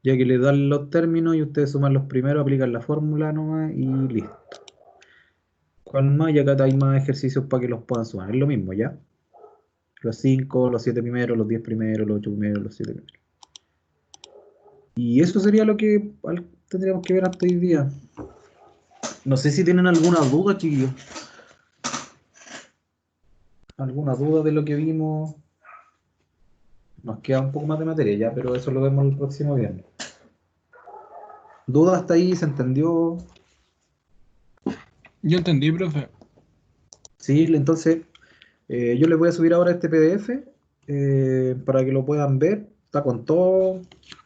Ya que les dan los términos y ustedes suman los primeros, aplican la fórmula nomás y listo. ¿Cuál más? Y acá hay más ejercicios para que los puedan sumar. Es lo mismo, ¿ya? Los 5, los 7 primeros, los 10 primeros, los 8 primeros, los 7 primeros. Y eso sería lo que tendríamos que ver hasta hoy día. No sé si tienen alguna duda, chiquillos. ¿Alguna duda de lo que vimos? Nos queda un poco más de materia ya, pero eso lo vemos el próximo viernes. ¿Duda hasta ahí? ¿Se entendió? Yo entendí, profe. Sí, entonces yo les voy a subir ahora este PDF para que lo puedan ver. Está con todo.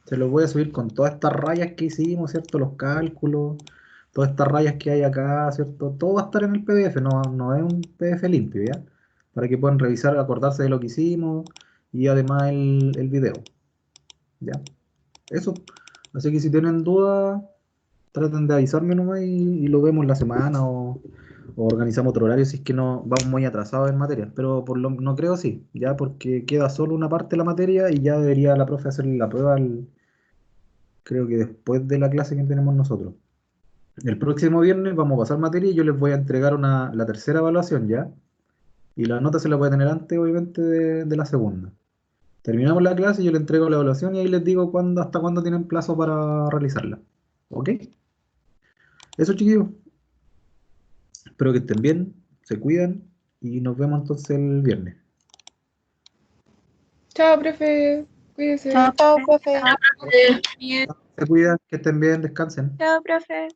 Se los voy a subir con todas estas rayas que hicimos, ¿cierto? Los cálculos, todas estas rayas que hay acá, ¿cierto? Todo va a estar en el PDF, no es un PDF limpio, ¿ya? Para que puedan revisar, acordarse de lo que hicimos y además el video, ¿ya? Eso. Así que si tienen dudas, traten de avisarme nomás y lo vemos la semana o O organizamos otro horario si es que no vamos muy atrasados en materia. Pero no creo sí, ya porque queda solo una parte de la materia y ya debería la profe hacerle la prueba creo que después de la clase que tenemos nosotros. El próximo viernes vamos a pasar materia y yo les voy a entregar la tercera evaluación ya. Y la nota se la voy a tener antes, obviamente, de la segunda. Terminamos la clase, yo les entrego la evaluación y ahí les digo hasta cuándo tienen plazo para realizarla. ¿Ok? Eso, chiquillos. Espero que estén bien, se cuidan y nos vemos entonces el viernes. Chao, profe. Cuídese. Chao, profe. Se cuidan, que estén bien, descansen. Chao, profe.